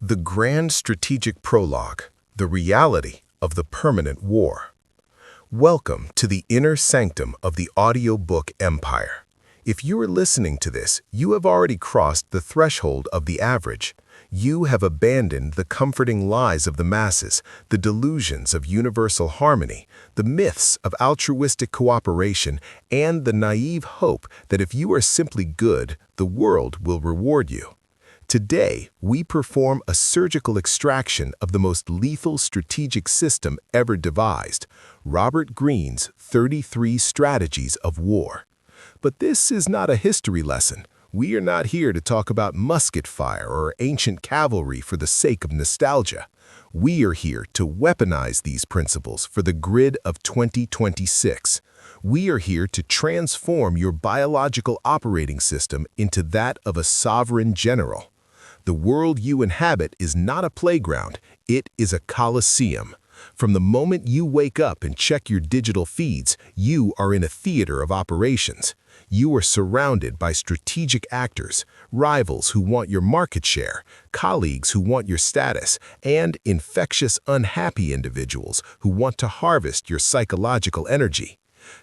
The Grand Strategic Prologue, the reality of the permanent war. Welcome to the inner sanctum of the audiobook empire. If you are listening to this, you have already crossed the threshold of the average. You have abandoned the comforting lies of the masses, the delusions of universal harmony, the myths of altruistic cooperation, and the naive hope that if you are simply good, the world will reward you. Today, we perform a surgical extraction of the most lethal strategic system ever devised, Robert Greene's 33 Strategies of War. But this is not a history lesson. We are not here to talk about musket fire or ancient cavalry for the sake of nostalgia. We are here to weaponize these principles for the grid of 2026. We are here to transform your biological operating system into that of a sovereign general. The world you inhabit is not a playground, it is a coliseum. From the moment you wake up and check your digital feeds, you are in a theater of operations. You are surrounded by strategic actors, rivals who want your market share, colleagues who want your status, and infectious, unhappy individuals who want to harvest your psychological energy.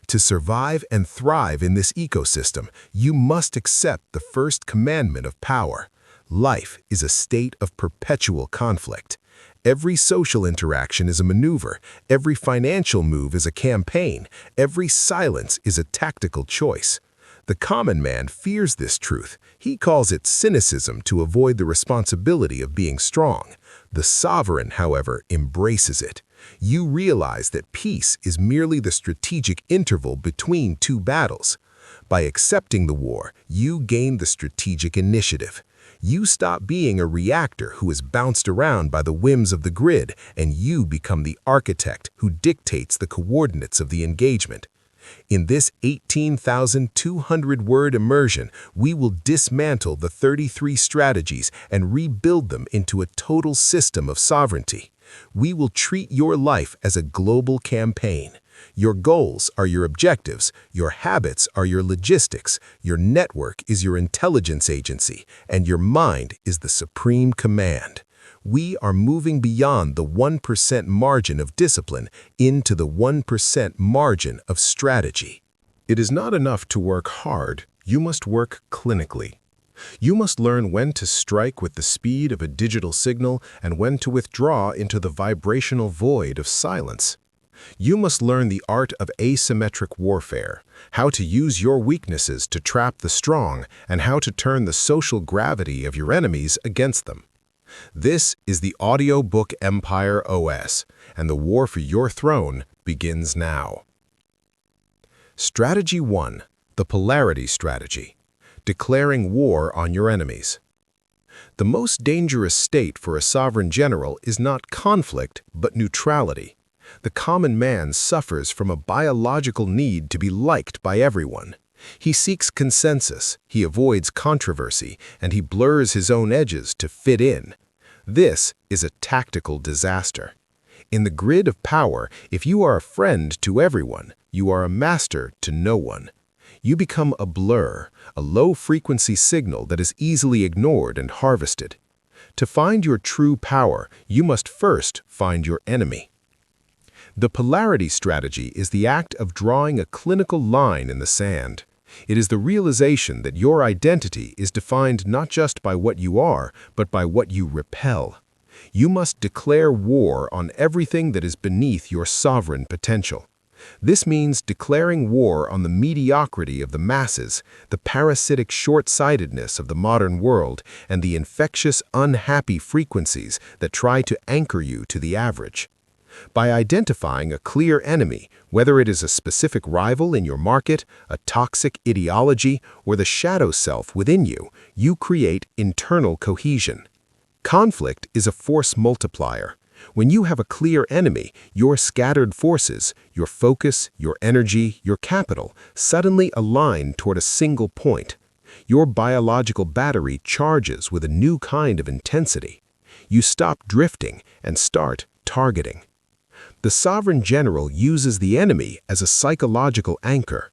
To survive and thrive in this ecosystem, you must accept the first commandment of power. Life is a state of perpetual conflict. Every social interaction is a maneuver, every financial move is a campaign, every silence is a tactical choice. The common man fears this truth. He calls it cynicism to avoid the responsibility of being strong. The sovereign, however, embraces it. You realize that peace is merely the strategic interval between two battles. By accepting the war, you gain the strategic initiative. You stop being a reactor who is bounced around by the whims of the grid, and you become the architect who dictates the coordinates of the engagement. In this 18,200-word immersion, we will dismantle the 33 strategies and rebuild them into a total system of sovereignty. We will treat your life as a global campaign. Your goals are your objectives, your habits are your logistics, your network is your intelligence agency, and your mind is the supreme command. We are moving beyond the 1% margin of discipline into the 1% margin of strategy. It is not enough to work hard, you must work clinically. You must learn when to strike with the speed of a digital signal and when to withdraw into the vibrational void of silence. You must learn the art of asymmetric warfare, how to use your weaknesses to trap the strong, and how to turn the social gravity of your enemies against them. This is the Audiobook Empire OS, and the war for your throne begins now. Strategy 1. The Polarity Strategy. Declaring war on your enemies. The most dangerous state for a sovereign general is not conflict, but neutrality. The common man suffers from a biological need to be liked by everyone. He seeks consensus, he avoids controversy, and he blurs his own edges to fit in. This is a tactical disaster. In the grid of power, if you are a friend to everyone, you are a master to no one. You become a blur, a low-frequency signal that is easily ignored and harvested. To find your true power, you must first find your enemy. The polarity strategy is the act of drawing a clinical line in the sand. It is the realization that your identity is defined not just by what you are, but by what you repel. You must declare war on everything that is beneath your sovereign potential. This means declaring war on the mediocrity of the masses, the parasitic short-sightedness of the modern world, and the infectious, unhappy frequencies that try to anchor you to the average. By identifying a clear enemy, whether it is a specific rival in your market, a toxic ideology, or the shadow self within you, you create internal cohesion. Conflict is a force multiplier. When you have a clear enemy, your scattered forces, your focus, your energy, your capital, suddenly align toward a single point. Your biological battery charges with a new kind of intensity. You stop drifting and start targeting. The sovereign general uses the enemy as a psychological anchor.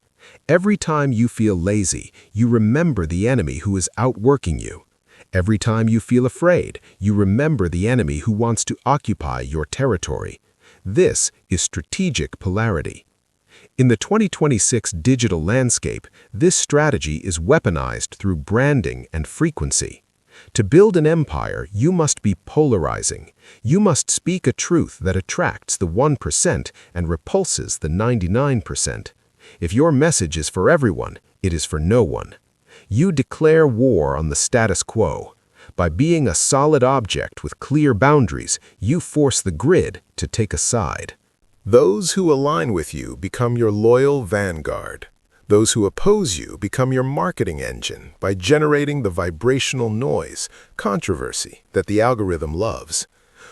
Every time you feel lazy, you remember the enemy who is outworking you. Every time you feel afraid, you remember the enemy who wants to occupy your territory. This is strategic polarity. In the 2026 digital landscape, this strategy is weaponized through branding and frequency. To build an empire, you must be polarizing. You must speak a truth that attracts the 1% and repulses the 99%. If your message is for everyone, it is for no one. You declare war on the status quo. By being a solid object with clear boundaries, you force the grid to take a side. Those who align with you become your loyal vanguard. Those who oppose you become your marketing engine by generating the vibrational noise, controversy that the algorithm loves.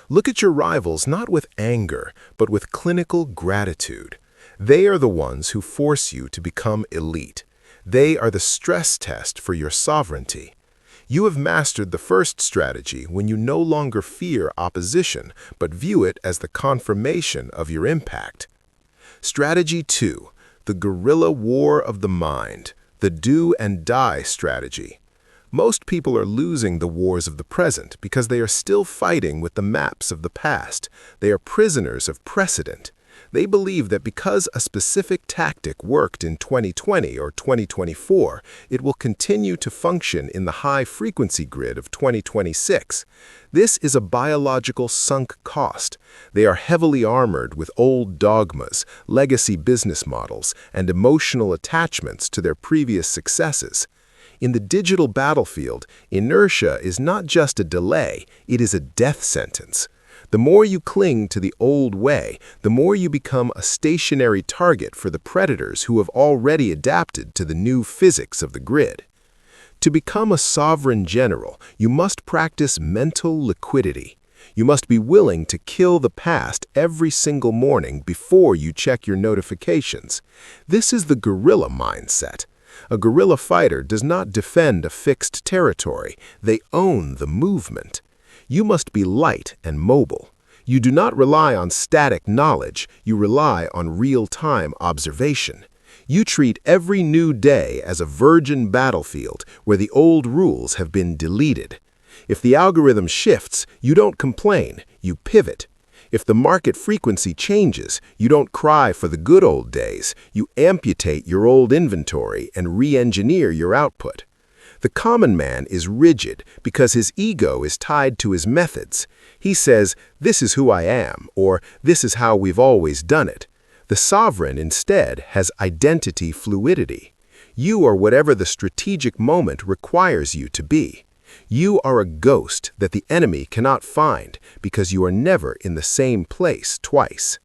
Look at your rivals not with anger, but with clinical gratitude. They are the ones who force you to become elite. They are the stress test for your sovereignty. You have mastered the first strategy when you no longer fear opposition, but view it as the confirmation of your impact. Strategy 2. The guerrilla war of the mind, the do and die strategy. Most people are losing the wars of the present because they are still fighting with the maps of the past. They are prisoners of precedent. They believe that because a specific tactic worked in 2020 or 2024, it will continue to function in the high-frequency grid of 2026. This is a biological sunk cost. They are heavily armored with old dogmas, legacy business models, and emotional attachments to their previous successes. In the digital battlefield, inertia is not just a delay, it is a death sentence. The more you cling to the old way, the more you become a stationary target for the predators who have already adapted to the new physics of the grid. To become a sovereign general, you must practice mental liquidity. You must be willing to kill the past every single morning before you check your notifications. This is the guerrilla mindset. A guerrilla fighter does not defend a fixed territory, they own the movement. You must be light and mobile. You do not rely on static knowledge, you rely on real-time observation. You treat every new day as a virgin battlefield where the old rules have been deleted. If the algorithm shifts, you don't complain, you pivot. If the market frequency changes, you don't cry for the good old days, you amputate your old inventory and re-engineer your output. The common man is rigid because his ego is tied to his methods. He says, "This is who I am," or "This is how we've always done it." The sovereign, instead, has identity fluidity. You are whatever the strategic moment requires you to be. You are a ghost that the enemy cannot find because you are never in the same place twice.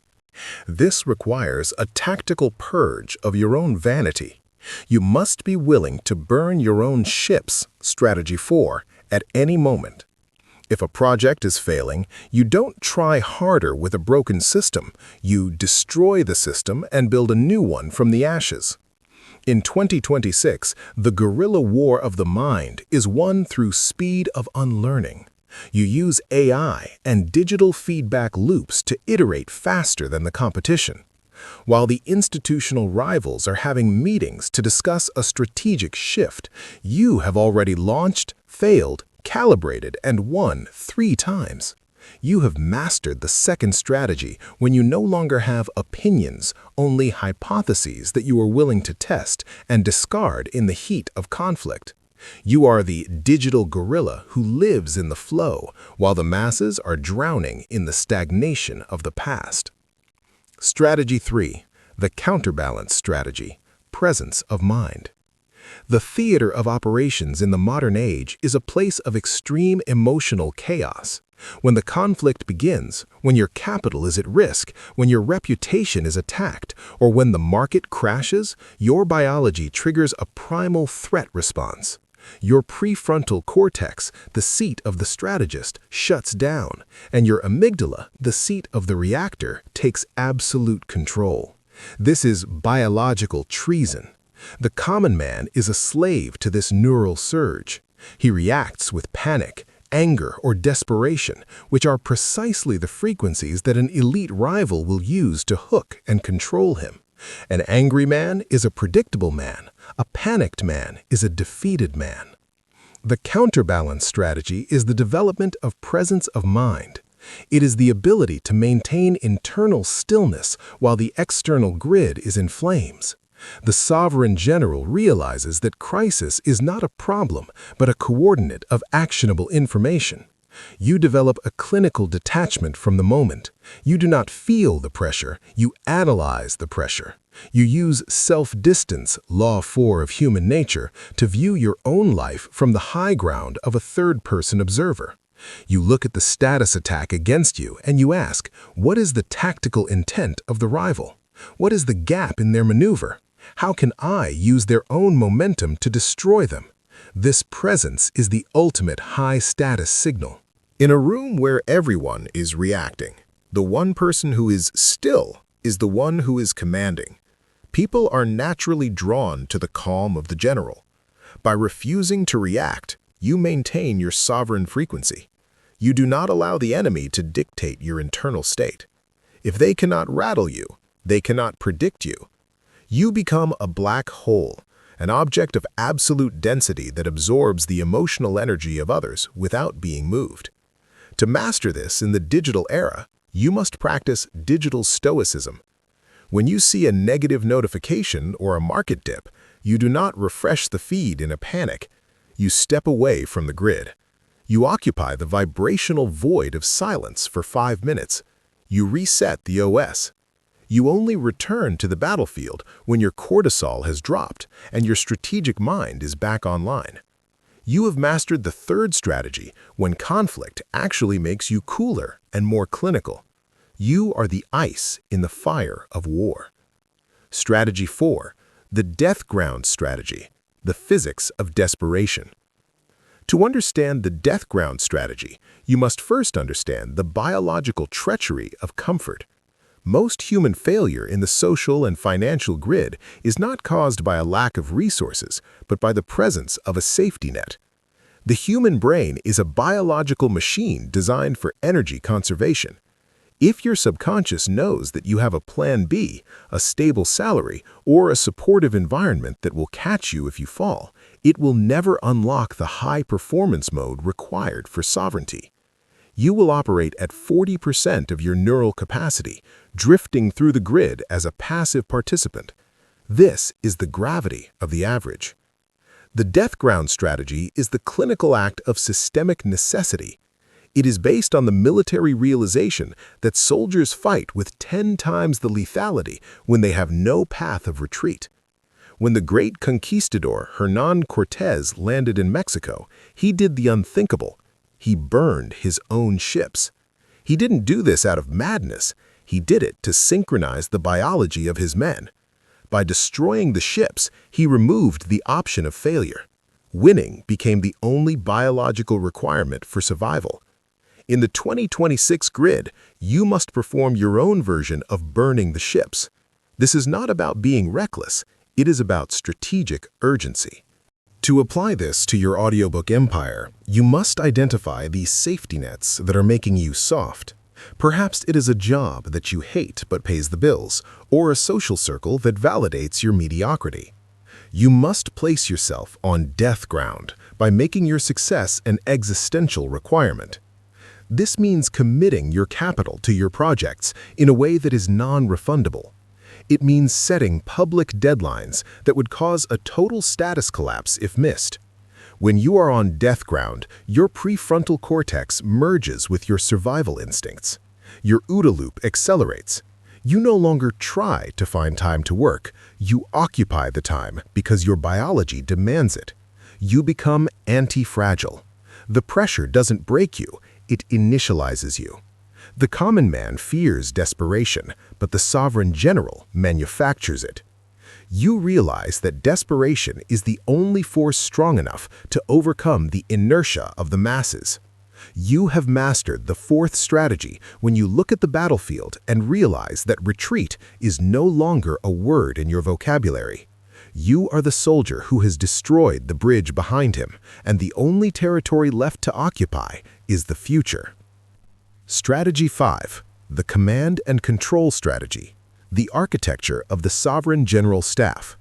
This requires a tactical purge of your own vanity. You must be willing to burn your own ships, strategy 4, at any moment. If a project is failing, you don't try harder with a broken system. You destroy the system and build a new one from the ashes. In 2026, the guerrilla war of the mind is won through speed of unlearning. You use AI and digital feedback loops to iterate faster than the competition. While the institutional rivals are having meetings to discuss a strategic shift, you have already launched, failed, calibrated, and won 3 times. You have mastered the second strategy when you no longer have opinions, only hypotheses that you are willing to test and discard in the heat of conflict. You are the digital gorilla who lives in the flow, while the masses are drowning in the stagnation of the past. Strategy 3. The counterbalance strategy, presence of mind. The theater of operations in the modern age is a place of extreme emotional chaos. When the conflict begins, when your capital is at risk, when your reputation is attacked, or when the market crashes, your biology triggers a primal threat response. Your prefrontal cortex, the seat of the strategist, shuts down, and your amygdala, the seat of the reactor, takes absolute control. This is biological treason. The common man is a slave to this neural surge. He reacts with panic, anger, or desperation, which are precisely the frequencies that an elite rival will use to hook and control him. An angry man is a predictable man. A panicked man is a defeated man. The counterbalance strategy is the development of presence of mind. It is the ability to maintain internal stillness while the external grid is in flames. The sovereign general realizes that crisis is not a problem, but a coordinate of actionable information. You develop a clinical detachment from the moment. You do not feel the pressure, you analyze the pressure. You use self-distance, law 4 of human nature, to view your own life from the high ground of a third-person observer. You look at the status attack against you and you ask, what is the tactical intent of the rival? What is the gap in their maneuver? How can I use their own momentum to destroy them? This presence is the ultimate high-status signal. In a room where everyone is reacting, the one person who is still is the one who is commanding. People are naturally drawn to the calm of the general. By refusing to react, you maintain your sovereign frequency. You do not allow the enemy to dictate your internal state. If they cannot rattle you, they cannot predict you. You become a black hole, an object of absolute density that absorbs the emotional energy of others without being moved. To master this in the digital era, you must practice digital stoicism. When you see a negative notification or a market dip, you do not refresh the feed in a panic. You step away from the grid. You occupy the vibrational void of silence for 5 minutes. You reset the OS. You only return to the battlefield when your cortisol has dropped and your strategic mind is back online. You have mastered the third strategy when conflict actually makes you cooler and more clinical. You are the ice in the fire of war. Strategy 4, the death ground strategy, the physics of desperation. To understand the death ground strategy, you must first understand the biological treachery of comfort. Most human failure in the social and financial grid is not caused by a lack of resources, but by the presence of a safety net. The human brain is a biological machine designed for energy conservation. If your subconscious knows that you have a plan B, a stable salary, or a supportive environment that will catch you if you fall, it will never unlock the high-performance mode required for sovereignty. You will operate at 40% of your neural capacity, drifting through the grid as a passive participant. This is the gravity of the average. The death ground strategy is the clinical act of systemic necessity. It is based on the military realization that soldiers fight with 10 times the lethality when they have no path of retreat. When the great conquistador Hernán Cortés landed in Mexico, he did the unthinkable. He burned his own ships. He didn't do this out of madness. He did it to synchronize the biology of his men. By destroying the ships, he removed the option of failure. Winning became the only biological requirement for survival. In the 2026 grid, you must perform your own version of burning the ships. This is not about being reckless, it is about strategic urgency. To apply this to your audiobook empire, you must identify these safety nets that are making you soft. Perhaps it is a job that you hate but pays the bills, or a social circle that validates your mediocrity. You must place yourself on death ground by making your success an existential requirement. This means committing your capital to your projects in a way that is non-refundable. It means setting public deadlines that would cause a total status collapse if missed. When you are on death ground, your prefrontal cortex merges with your survival instincts. Your OODA loop accelerates. You no longer try to find time to work. You occupy the time because your biology demands it. You become anti-fragile. The pressure doesn't break you, it initializes you. The common man fears desperation, but the sovereign general manufactures it. You realize that desperation is the only force strong enough to overcome the inertia of the masses. You have mastered the fourth strategy when you look at the battlefield and realize that retreat is no longer a word in your vocabulary. You are the soldier who has destroyed the bridge behind him, and the only territory left to occupy is the future. Strategy 5. The command and control strategy. The architecture of the sovereign general staff.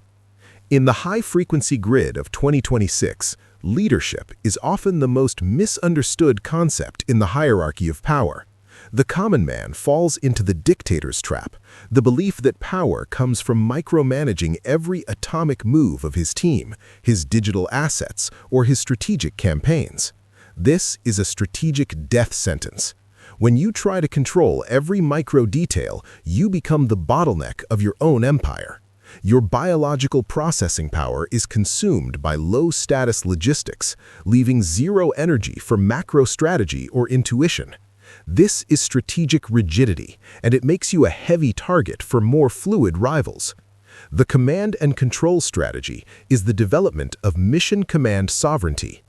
In the high-frequency grid of 2026, Leadership is often the most misunderstood concept in the hierarchy of power. The common man falls into the dictator's trap, the belief that power comes from micromanaging every atomic move of his team, his digital assets, or his strategic campaigns. This is a strategic death sentence. When you try to control every micro detail, you become the bottleneck of your own empire. Your biological processing power is consumed by low-status logistics, leaving zero energy for macro strategy or intuition. This is strategic rigidity, and it makes you a heavy target for more fluid rivals. The command and control strategy is the development of mission command sovereignty.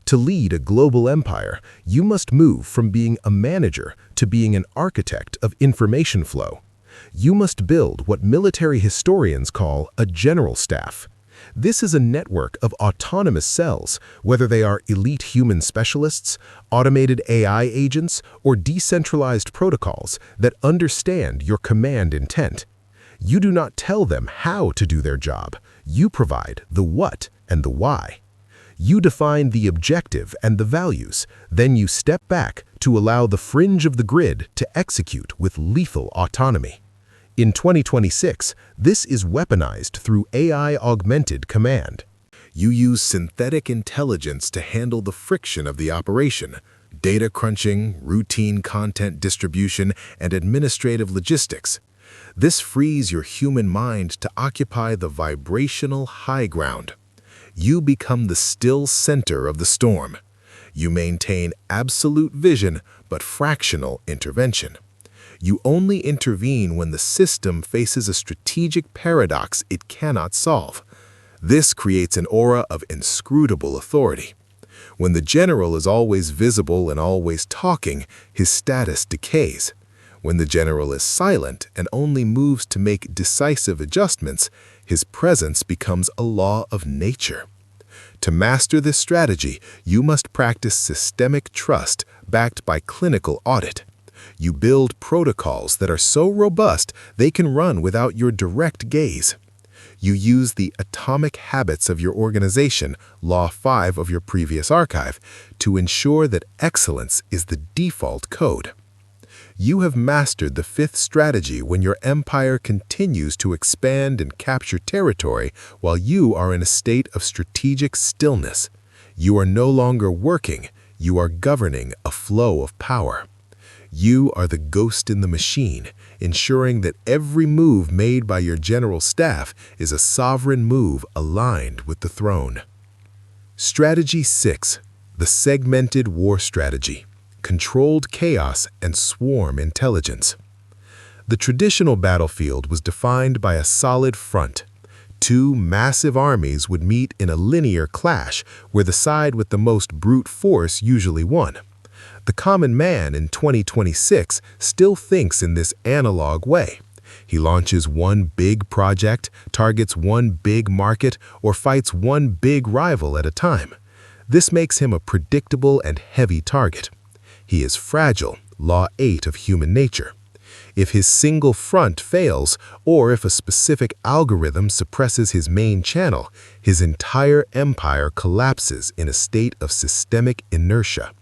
To lead a global empire, you must move from being a manager to being an architect of information flow. You must build what military historians call a general staff. This is a network of autonomous cells, whether they are elite human specialists, automated AI agents, or decentralized protocols that understand your command intent. You do not tell them how to do their job. You provide the what and the why. You define the objective and the values, then you step back to allow the fringe of the grid to execute with lethal autonomy. In 2026, this is weaponized through AI-augmented command. You use synthetic intelligence to handle the friction of the operation, data crunching, routine content distribution, and administrative logistics. This frees your human mind to occupy the vibrational high ground. You become the still center of the storm. You maintain absolute vision but fractional intervention. You only intervene when the system faces a strategic paradox it cannot solve. This creates an aura of inscrutable authority. When the general is always visible and always talking, his status decays. When the general is silent and only moves to make decisive adjustments, his presence becomes a law of nature. To master this strategy, you must practice systemic trust backed by clinical audit. You build protocols that are so robust they can run without your direct gaze. You use the atomic habits of your organization, Law 5 of your previous archive, to ensure that excellence is the default code. You have mastered the fifth strategy when your empire continues to expand and capture territory while you are in a state of strategic stillness. You are no longer working, you are governing a flow of power. You are the ghost in the machine, ensuring that every move made by your general staff is a sovereign move aligned with the throne. Strategy 6. The segmented war strategy. Controlled chaos and swarm intelligence. The traditional battlefield was defined by a solid front. Two massive armies would meet in a linear clash where the side with the most brute force usually won. The common man in 2026 still thinks in this analog way. He launches one big project, targets one big market, or fights one big rival at a time. This makes him a predictable and heavy target. He is fragile, Law 8 of human nature. If his single front fails, or if a specific algorithm suppresses his main channel, his entire empire collapses in a state of systemic inertia.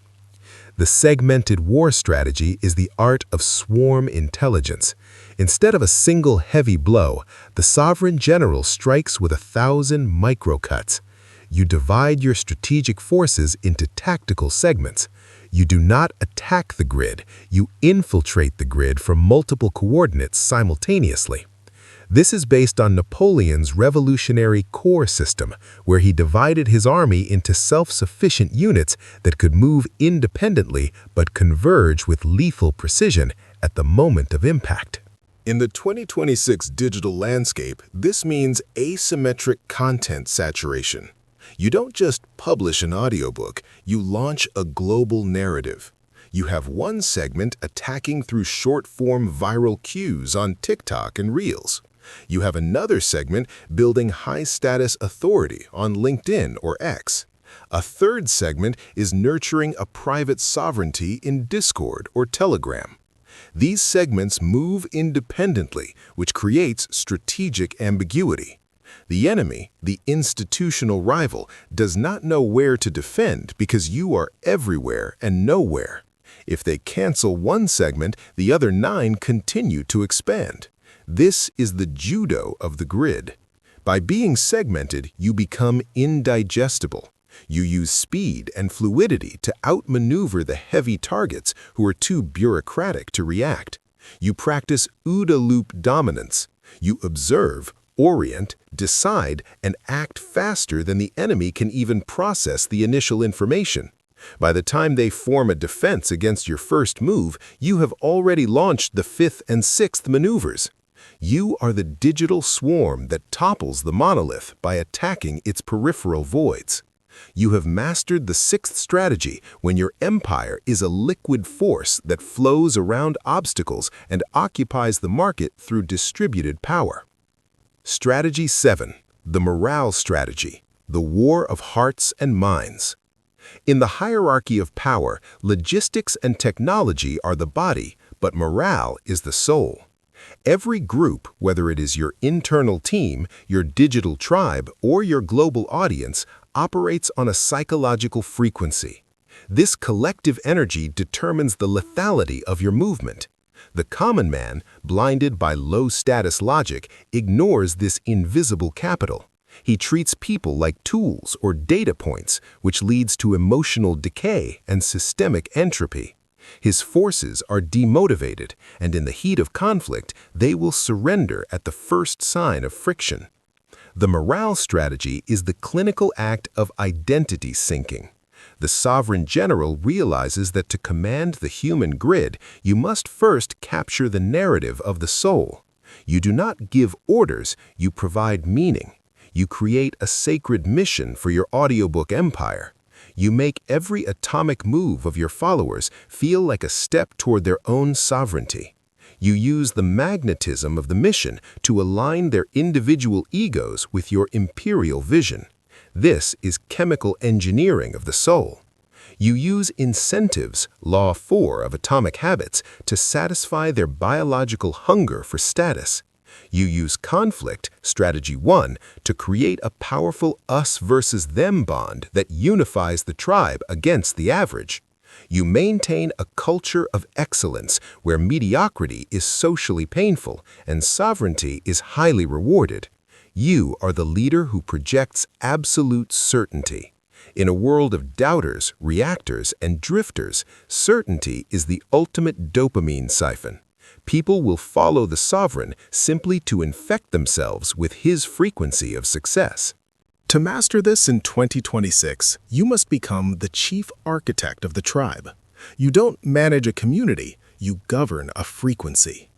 The segmented war strategy is the art of swarm intelligence. Instead of a single heavy blow, the sovereign general strikes with 1,000 microcuts. You divide your strategic forces into tactical segments. You do not attack the grid, you infiltrate the grid from multiple coordinates simultaneously. This is based on Napoleon's revolutionary corps system, where he divided his army into self-sufficient units that could move independently but converge with lethal precision at the moment of impact. In the 2026 digital landscape, this means asymmetric content saturation. You don't just publish an audiobook, you launch a global narrative. You have one segment attacking through short-form viral cues on TikTok and Reels. You have another segment building high-status authority on LinkedIn or X. A third segment is nurturing a private sovereignty in Discord or Telegram. These segments move independently, which creates strategic ambiguity. The enemy, the institutional rival, does not know where to defend because you are everywhere and nowhere. If they cancel one segment, the other 9 continue to expand. This is the judo of the grid. By being segmented, you become indigestible. You use speed and fluidity to outmaneuver the heavy targets who are too bureaucratic to react. You practice OODA loop dominance. You observe, orient, decide, and act faster than the enemy can even process the initial information. By the time they form a defense against your first move, you have already launched the 5th and 6th maneuvers. You are the digital swarm that topples the monolith by attacking its peripheral voids. You have mastered the 6th strategy when your empire is a liquid force that flows around obstacles and occupies the market through distributed power. Strategy 7. The morale strategy, the war of hearts and minds. In the hierarchy of power, logistics and technology are the body, but morale is the soul. Every group, whether it is your internal team, your digital tribe, or your global audience, operates on a psychological frequency. This collective energy determines the lethality of your movement. The common man, blinded by low-status logic, ignores this invisible capital. He treats people like tools or data points, which leads to emotional decay and systemic entropy. His forces are demotivated, and in the heat of conflict, they will surrender at the first sign of friction. The morale strategy is the clinical act of identity syncing. The sovereign general realizes that to command the human grid, you must first capture the narrative of the soul. You do not give orders, you provide meaning. You create a sacred mission for your audiobook empire. You make every atomic move of your followers feel like a step toward their own sovereignty. You use the magnetism of the mission to align their individual egos with your imperial vision. This is chemical engineering of the soul. You use incentives, Law 4 of atomic habits, to satisfy their biological hunger for status. You use conflict, Strategy 1, to create a powerful us versus them bond that unifies the tribe against the average. You maintain a culture of excellence where mediocrity is socially painful and sovereignty is highly rewarded. You are the leader who projects absolute certainty. In a world of doubters, reactors, and drifters, certainty is the ultimate dopamine siphon. People will follow the sovereign simply to infect themselves with his frequency of success. To master this in 2026, you must become the chief architect of the tribe. You don't manage a community, you govern a frequency.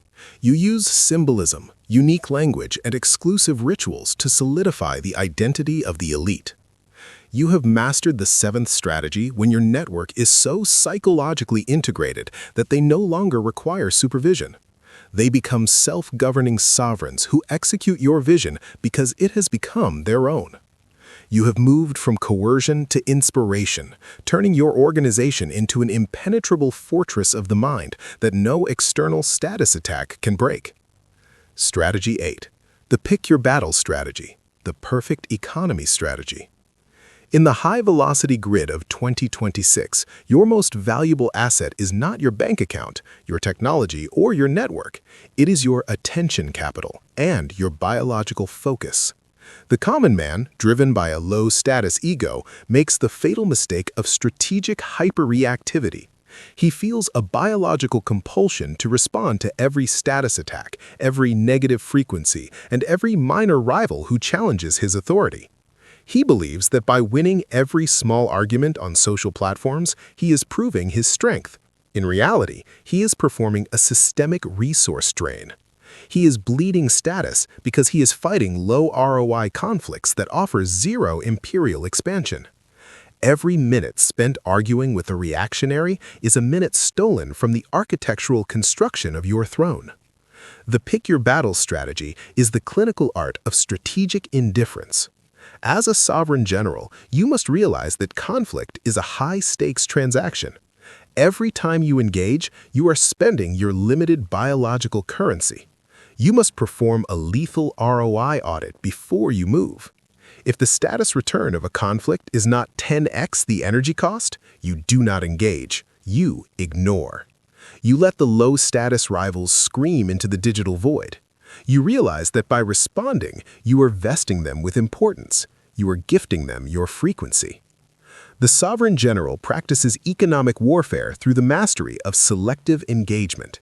You use symbolism, unique language, and exclusive rituals to solidify the identity of the elite. You have mastered the 7th strategy when your network is so psychologically integrated that they no longer require supervision. They become self-governing sovereigns who execute your vision because it has become their own. You have moved from coercion to inspiration, turning your organization into an impenetrable fortress of the mind that no external status attack can break. Strategy 8. The Pick Your Battle strategy, the perfect economy strategy. In the high-velocity grid of 2026, your most valuable asset is not your bank account, your technology, or your network. It is your attention capital and your biological focus. The common man, driven by a low-status ego, makes the fatal mistake of strategic hyperreactivity. He feels a biological compulsion to respond to every status attack, every negative frequency, and every minor rival who challenges his authority. He believes that by winning every small argument on social platforms, he is proving his strength. In reality, he is performing a systemic resource drain. He is bleeding status because he is fighting low ROI conflicts that offer zero imperial expansion. Every minute spent arguing with a reactionary is a minute stolen from the architectural construction of your throne. The Pick Your Battle strategy is the clinical art of strategic indifference. As a sovereign general, you must realize that conflict is a high-stakes transaction. Every time you engage, you are spending your limited biological currency. You must perform a lethal ROI audit before you move. If the status return of a conflict is not 10x the energy cost, you do not engage. You ignore. You let the low-status rivals scream into the digital void. You realize that by responding, you are vesting them with importance. You are gifting them your frequency. The sovereign general practices economic warfare through the mastery of selective engagement.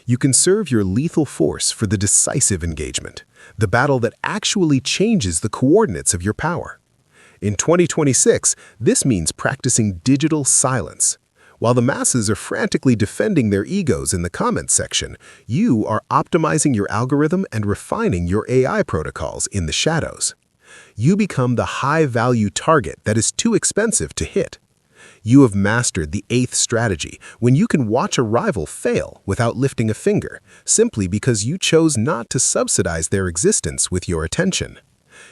You conserve your lethal force for the decisive engagement, the battle that actually changes the coordinates of your power. In 2026, this means practicing digital silence. While the masses are frantically defending their egos in the comments section, you are optimizing your algorithm and refining your AI protocols in the shadows. You become the high-value target that is too expensive to hit. You have mastered the 8th strategy when you can watch a rival fail without lifting a finger, simply because you chose not to subsidize their existence with your attention.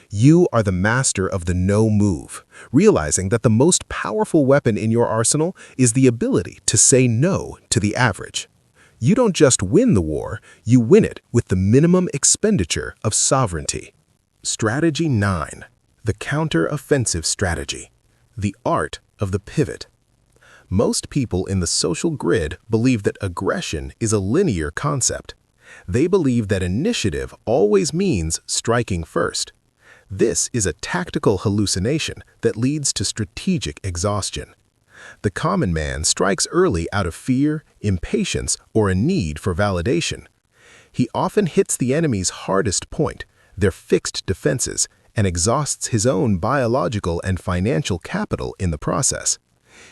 You are the master of the no move, realizing that the most powerful weapon in your arsenal is the ability to say no to the average. You don't just win the war, you win it with the minimum expenditure of sovereignty. Strategy 9. The counter-offensive strategy. The art of the pivot. Most people in the social grid believe that aggression is a linear concept. They believe that initiative always means striking first. This is a tactical hallucination that leads to strategic exhaustion. The common man strikes early out of fear, impatience, or a need for validation. He often hits the enemy's hardest point, their fixed defenses, and exhausts his own biological and financial capital in the process.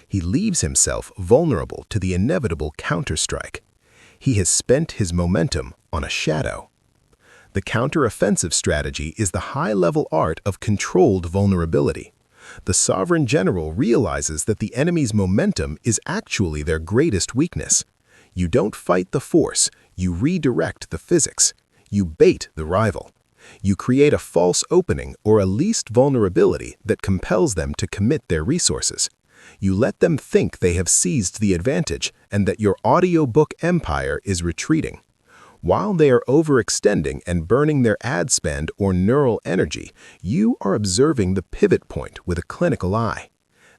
He leaves himself vulnerable to the inevitable counterstrike. He has spent his momentum on a shadow. The counter-offensive strategy is the high-level art of controlled vulnerability. The sovereign general realizes that the enemy's momentum is actually their greatest weakness. You don't fight the force, you redirect the physics. You bait the rival. You create a false opening or a least vulnerability that compels them to commit their resources. You let them think they have seized the advantage and that your audiobook empire is retreating. While they are overextending and burning their ad spend or neural energy, you are observing the pivot point with a clinical eye.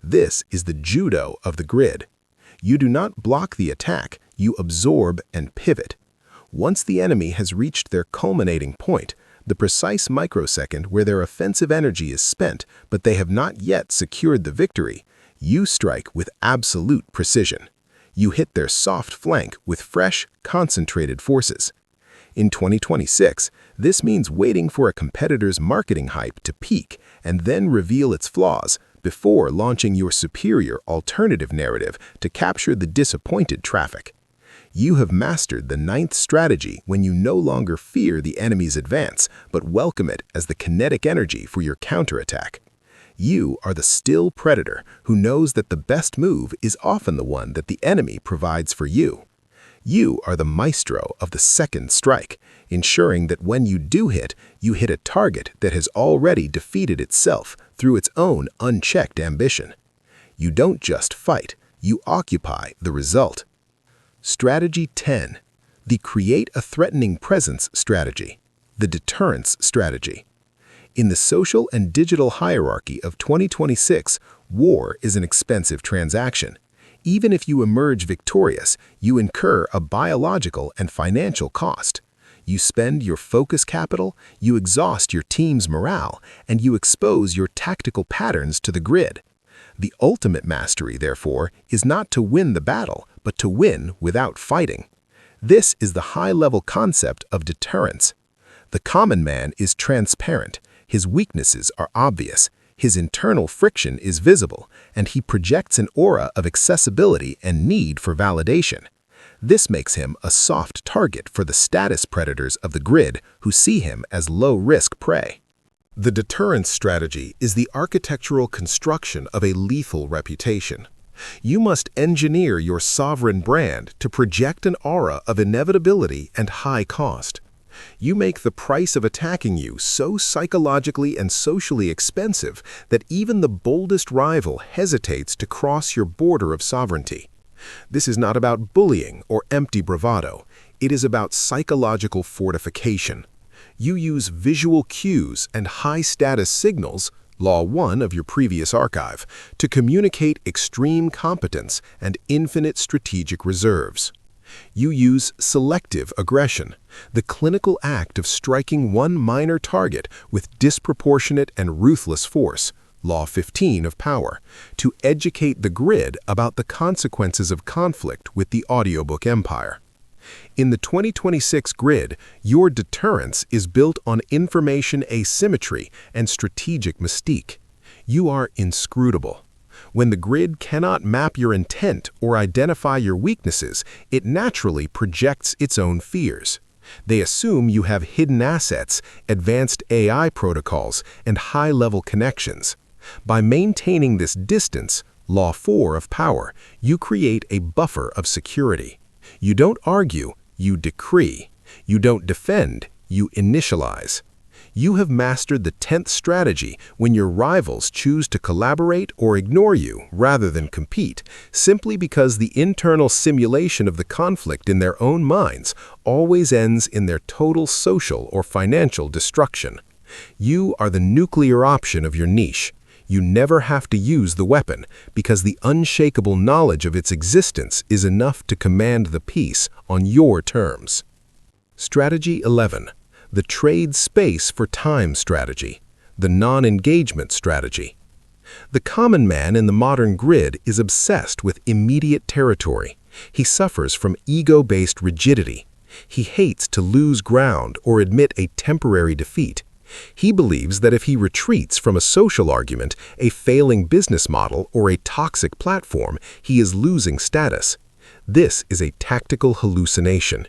This is the judo of the grid. You do not block the attack, you absorb and pivot. Once the enemy has reached their culminating point, the precise microsecond where their offensive energy is spent, but they have not yet secured the victory, you strike with absolute precision. You hit their soft flank with fresh, concentrated forces. In 2026, this means waiting for a competitor's marketing hype to peak and then reveal its flaws before launching your superior alternative narrative to capture the disappointed traffic. You have mastered the 9th strategy when you no longer fear the enemy's advance, but welcome it as the kinetic energy for your counterattack. You are the still predator who knows that the best move is often the one that the enemy provides for you. You are the maestro of the second strike, ensuring that when you do hit, you hit a target that has already defeated itself through its own unchecked ambition. You don't just fight, you occupy the result. Strategy 10. The create a threatening presence strategy. The deterrence strategy. In the social and digital hierarchy of 2026, war is an expensive transaction. Even if you emerge victorious, you incur a biological and financial cost. You spend your focus capital, you exhaust your team's morale, and you expose your tactical patterns to the grid. The ultimate mastery, therefore, is not to win the battle, but to win without fighting. This is the high-level concept of deterrence. The common man is transparent. His weaknesses are obvious, his internal friction is visible, and he projects an aura of accessibility and need for validation. This makes him a soft target for the status predators of the grid who see him as low-risk prey. The deterrence strategy is the architectural construction of a lethal reputation. You must engineer your sovereign brand to project an aura of inevitability and high cost. You make the price of attacking you so psychologically and socially expensive that even the boldest rival hesitates to cross your border of sovereignty. This is not about bullying or empty bravado. It is about psychological fortification. You use visual cues and high-status signals, Law 1 of your previous archive, to communicate extreme competence and infinite strategic reserves. You use selective aggression, the clinical act of striking one minor target with disproportionate and ruthless force, Law 15 of power, to educate the grid about the consequences of conflict with the audiobook empire. In the 2026 grid, your deterrence is built on information asymmetry and strategic mystique. You are inscrutable. When the grid cannot map your intent or identify your weaknesses, it naturally projects its own fears. They assume you have hidden assets, advanced AI protocols, and high-level connections. By maintaining this distance, Law 4 of power, you create a buffer of security. You don't argue, you decree. You don't defend, you initialize. You have mastered the 10th strategy when your rivals choose to collaborate or ignore you rather than compete, simply because the internal simulation of the conflict in their own minds always ends in their total social or financial destruction. You are the nuclear option of your niche. You never have to use the weapon because the unshakable knowledge of its existence is enough to command the peace on your terms. Strategy 11. The trade space for time strategy, the non-engagement strategy. The common man in the modern grid is obsessed with immediate territory. He suffers from ego-based rigidity. He hates to lose ground or admit a temporary defeat. He believes that if he retreats from a social argument, a failing business model, or a toxic platform, he is losing status. This is a tactical hallucination.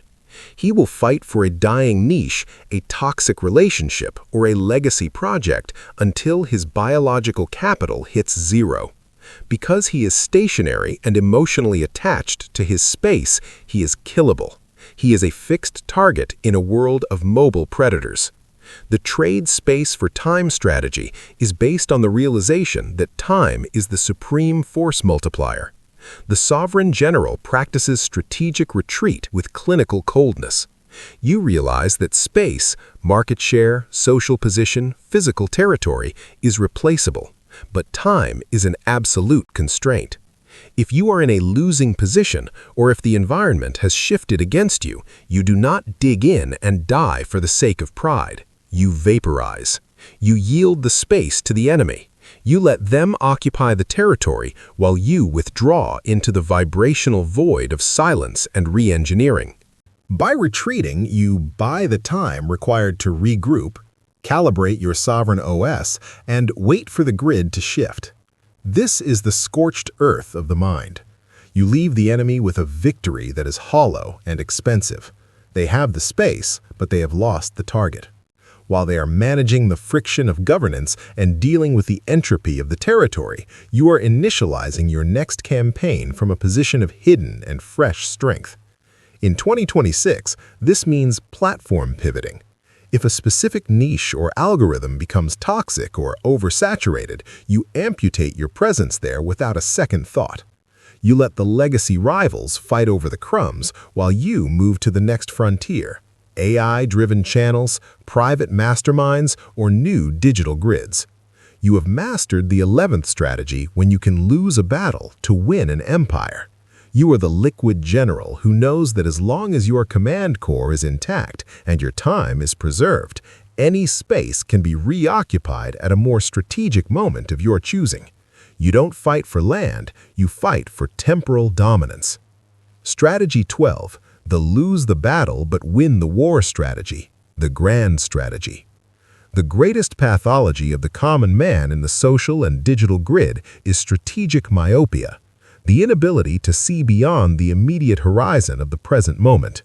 He will fight for a dying niche, a toxic relationship, or a legacy project until his biological capital hits zero. Because he is stationary and emotionally attached to his space, he is killable. He is a fixed target in a world of mobile predators. The trade space for time strategy is based on the realization that time is the supreme force multiplier. The sovereign general practices strategic retreat with clinical coldness. You realize that space, market share, social position, physical territory is replaceable, but time is an absolute constraint. If you are in a losing position or if the environment has shifted against you, you do not dig in and die for the sake of pride. You vaporize. You yield the space to the enemy. You let them occupy the territory while you withdraw into the vibrational void of silence and re-engineering. By retreating, you buy the time required to regroup, calibrate your sovereign OS, and wait for the grid to shift. This is the scorched earth of the mind. You leave the enemy with a victory that is hollow and expensive. They have the space, but they have lost the target. While they are managing the friction of governance and dealing with the entropy of the territory, you are initializing your next campaign from a position of hidden and fresh strength. In 2026, this means platform pivoting. If a specific niche or algorithm becomes toxic or oversaturated, you amputate your presence there without a second thought. You let the legacy rivals fight over the crumbs while you move to the next frontier. AI-driven channels, private masterminds, or new digital grids. You have mastered the 11th strategy when you can lose a battle to win an empire. You are the liquid general who knows that as long as your command core is intact and your time is preserved, any space can be reoccupied at a more strategic moment of your choosing. You don't fight for land, you fight for temporal dominance. Strategy 12. The lose the battle but win the war strategy, the grand strategy. The greatest pathology of the common man in the social and digital grid is strategic myopia, the inability to see beyond the immediate horizon of the present moment.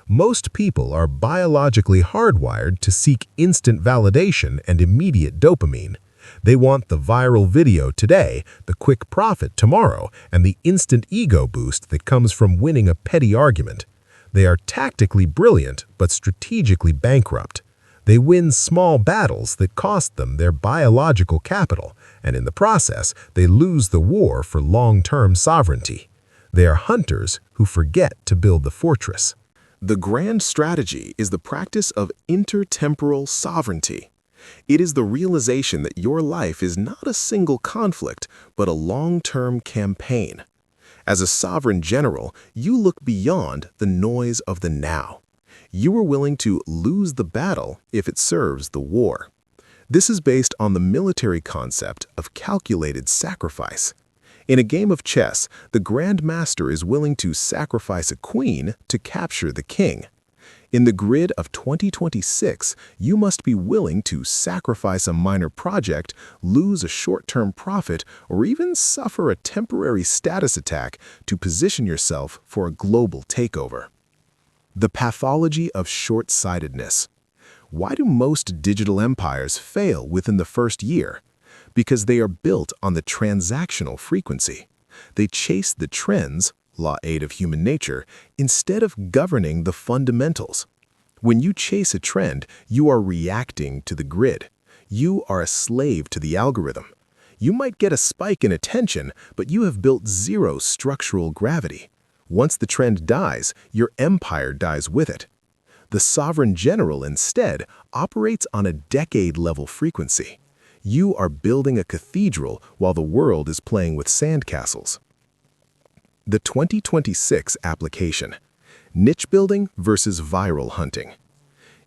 Most people are biologically hardwired to seek instant validation and immediate dopamine. They want the viral video today, the quick profit tomorrow, and the instant ego boost that comes from winning a petty argument. They are tactically brilliant but strategically bankrupt. They win small battles that cost them their biological capital, and in the process, they lose the war for long-term sovereignty. They are hunters who forget to build the fortress. The grand strategy is the practice of intertemporal sovereignty. It is the realization that your life is not a single conflict, but a long-term campaign. As a sovereign general, you look beyond the noise of the now. You are willing to lose the battle if it serves the war. This is based on the military concept of calculated sacrifice. In a game of chess, the Grand Master is willing to sacrifice a queen to capture the king. In the grid of 2026, you must be willing to sacrifice a minor project, lose a short-term profit, or even suffer a temporary status attack to position yourself for a global takeover. The pathology of short-sightedness. Why do most digital empires fail within the first year? Because they are built on the transactional frequency. They chase the trends, law 8 of human nature, instead of governing the fundamentals. When you chase a trend, you are reacting to the grid. You are a slave to the algorithm. You might get a spike in attention, but you have built zero structural gravity. Once the trend dies, your empire dies with it. The sovereign general, instead, operates on a decade-level frequency. You are building a cathedral while the world is playing with sandcastles. The 2026 application: niche building versus viral hunting.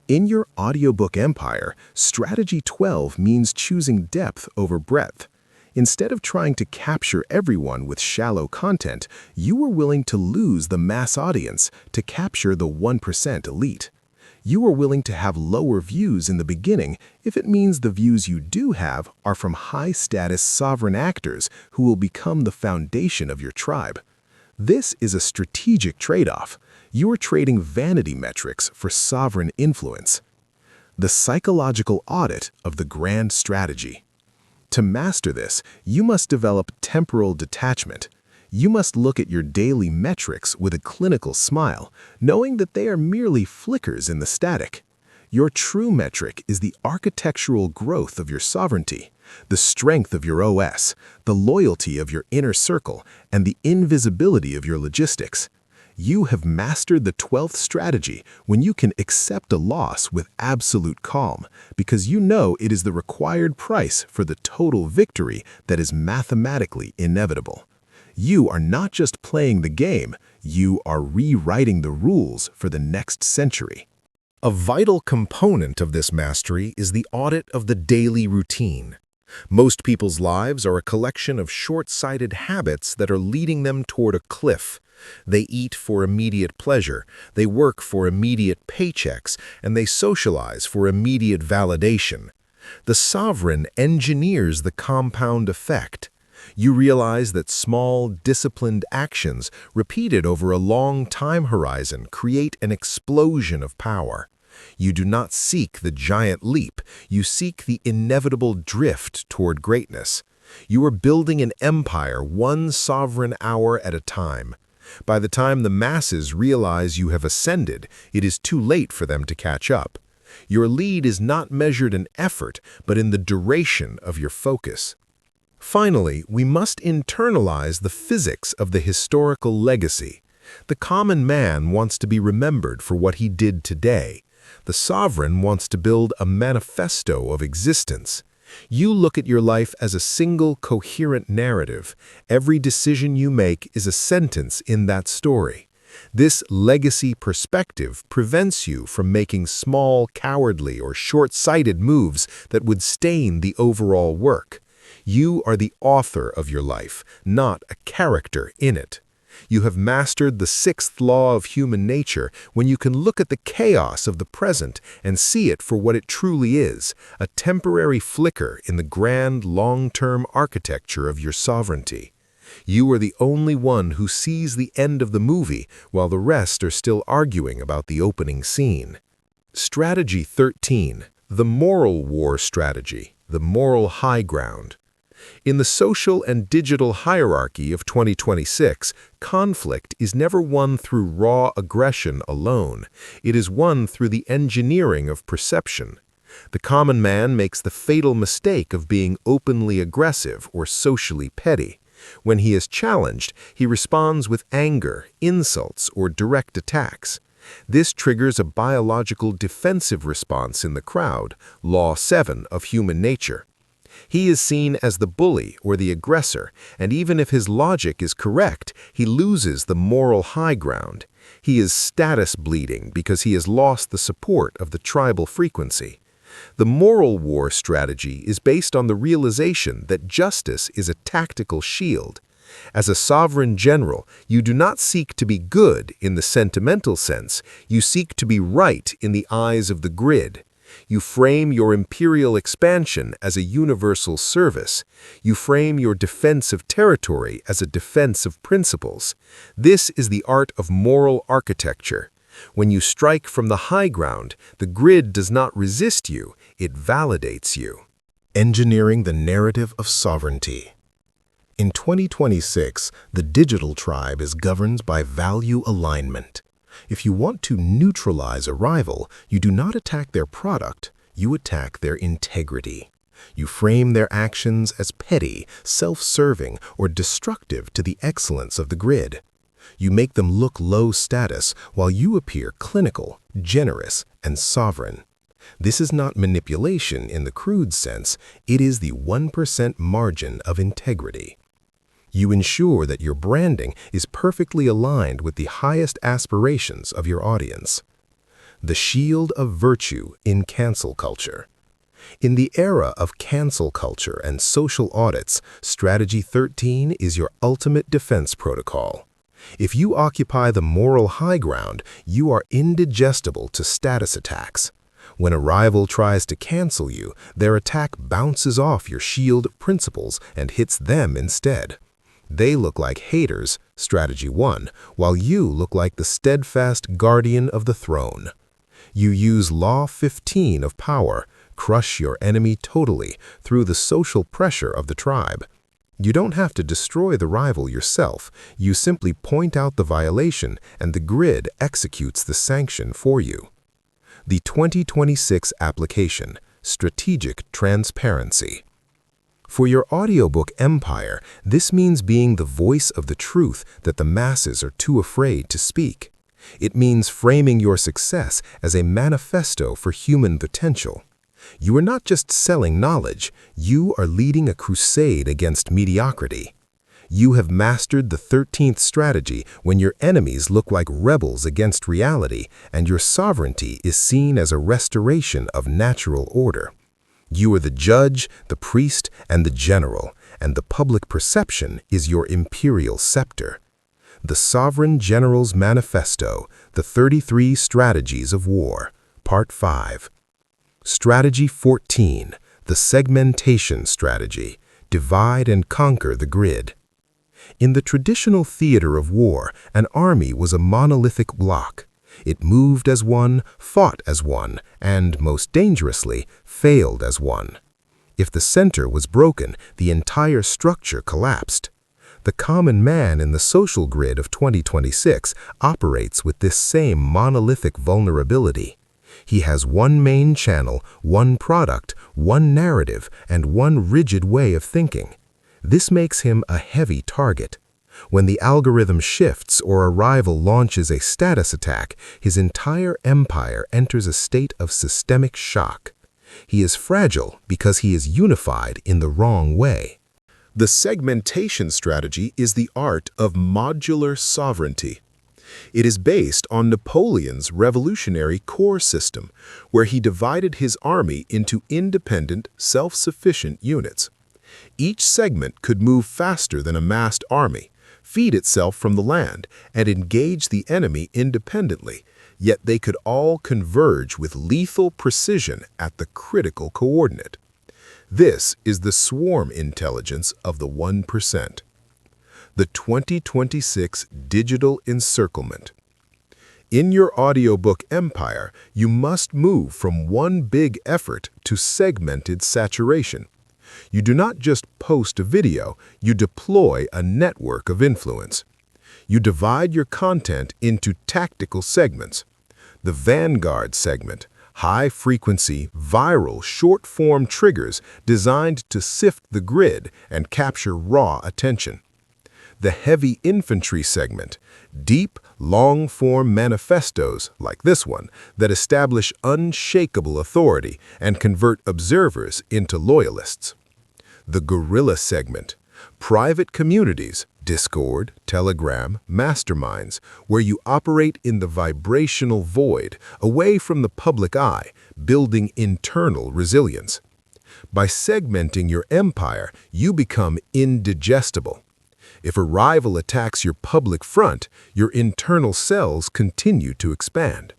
In your audiobook empire, strategy 12 means choosing depth over breadth. Instead of trying to capture everyone with shallow content, you are willing to lose the mass audience to capture the 1% elite. You are willing to have lower views in the beginning if it means the views you do have are from high-status sovereign actors who will become the foundation of your tribe. This is a strategic trade-off. You are trading vanity metrics for sovereign influence. The psychological audit of the grand strategy. To master this, you must develop temporal detachment. You must look at your daily metrics with a clinical smile, knowing that they are merely flickers in the static. Your true metric is the architectural growth of your sovereignty, the strength of your OS, the loyalty of your inner circle, and the invisibility of your logistics. You have mastered the 12th strategy when you can accept a loss with absolute calm, because you know it is the required price for the total victory that is mathematically inevitable. You are not just playing the game, you are rewriting the rules for the next century. A vital component of this mastery is the audit of the daily routine. Most people's lives are a collection of short-sighted habits that are leading them toward a cliff. They eat for immediate pleasure, they work for immediate paychecks, and they socialize for immediate validation. The sovereign engineers the compound effect. You realize that small, disciplined actions repeated over a long time horizon create an explosion of power. You do not seek the giant leap, you seek the inevitable drift toward greatness. You are building an empire one sovereign hour at a time. By the time the masses realize you have ascended, it is too late for them to catch up. Your lead is not measured in effort, but in the duration of your focus. Finally, we must internalize the physics of the historical legacy. The common man wants to be remembered for what he did today. The sovereign wants to build a manifesto of existence. You look at your life as a single, coherent narrative. Every decision you make is a sentence in that story. This legacy perspective prevents you from making small, cowardly, or short-sighted moves that would stain the overall work. You are the author of your life, not a character in it. You have mastered the 6th law of human nature when you can look at the chaos of the present and see it for what it truly is, a temporary flicker in the grand, long-term architecture of your sovereignty. You are the only one who sees the end of the movie while the rest are still arguing about the opening scene. Strategy 13. The moral war strategy, the moral high ground. In the social and digital hierarchy of 2026, conflict is never won through raw aggression alone. It is won through the engineering of perception. The common man makes the fatal mistake of being openly aggressive or socially petty. When he is challenged, he responds with anger, insults, or direct attacks. This triggers a biological defensive response in the crowd, Law 7 of human nature. He is seen as the bully or the aggressor, and even if his logic is correct, he loses the moral high ground. He is status bleeding because he has lost the support of the tribal frequency. The moral war strategy is based on the realization that justice is a tactical shield. As a sovereign general, you do not seek to be good in the sentimental sense, you seek to be right in the eyes of the grid. You frame your imperial expansion as a universal service. You frame your defense of territory as a defense of principles. This is the art of moral architecture. When you strike from the high ground, the grid does not resist you, it validates you. Engineering the narrative of sovereignty. In 2026, the digital tribe is governed by value alignment. If you want to neutralize a rival, you do not attack their product, you attack their integrity. You frame their actions as petty, self-serving, or destructive to the excellence of the grid. You make them look low status while you appear clinical, generous, and sovereign. This is not manipulation in the crude sense, it is the 1% margin of integrity. You ensure that your branding is perfectly aligned with the highest aspirations of your audience. The shield of virtue in cancel culture. In the era of cancel culture and social audits, Strategy 13 is your ultimate defense protocol. If you occupy the moral high ground, you are indigestible to status attacks. When a rival tries to cancel you, their attack bounces off your shield principles and hits them instead. They look like haters, Strategy 1, while you look like the steadfast guardian of the throne. You use Law 15 of power, crush your enemy totally through the social pressure of the tribe. You don't have to destroy the rival yourself, you simply point out the violation and the grid executes the sanction for you. The 2026 application, Strategic Transparency. For your audiobook empire, this means being the voice of the truth that the masses are too afraid to speak. It means framing your success as a manifesto for human potential. You are not just selling knowledge, you are leading a crusade against mediocrity. You have mastered the 13th strategy when your enemies look like rebels against reality and your sovereignty is seen as a restoration of natural order. You are the judge, the priest, and the general, and the public perception is your imperial scepter. The Sovereign General's Manifesto, The 33 Strategies of War, Part 5. Strategy 14, The Segmentation Strategy, Divide and Conquer the Grid. In the traditional theater of war, an army was a monolithic block. It moved as one, fought as one, and, most dangerously, failed as one. If the center was broken, the entire structure collapsed. The common man in the social grid of 2026 operates with this same monolithic vulnerability. He has one main channel, one product, one narrative, and one rigid way of thinking. This makes him a heavy target. When the algorithm shifts or a rival launches a status attack, his entire empire enters a state of systemic shock. He is fragile because he is unified in the wrong way. The segmentation strategy is the art of modular sovereignty. It is based on Napoleon's revolutionary corps system, where he divided his army into independent, self-sufficient units. Each segment could move faster than a massed army, feed itself from the land, and engage the enemy independently, yet they could all converge with lethal precision at the critical coordinate. This is the swarm intelligence of the 1%. The 2026 Digital Encirclement. In your audiobook empire, you must move from one big effort to segmented saturation. You do not just post a video, you deploy a network of influence. You divide your content into tactical segments. The Vanguard segment, high-frequency, viral, short-form triggers designed to sift the grid and capture raw attention. the heavy infantry segment, deep, long-form manifestos, like this one, that establish unshakable authority and convert observers into loyalists. The guerrilla segment, private communities, Discord, Telegram, masterminds, where you operate in the vibrational void, away from the public eye, building internal resilience. By segmenting your empire, you become indigestible. If a rival attacks your public front, your internal cells continue to expand.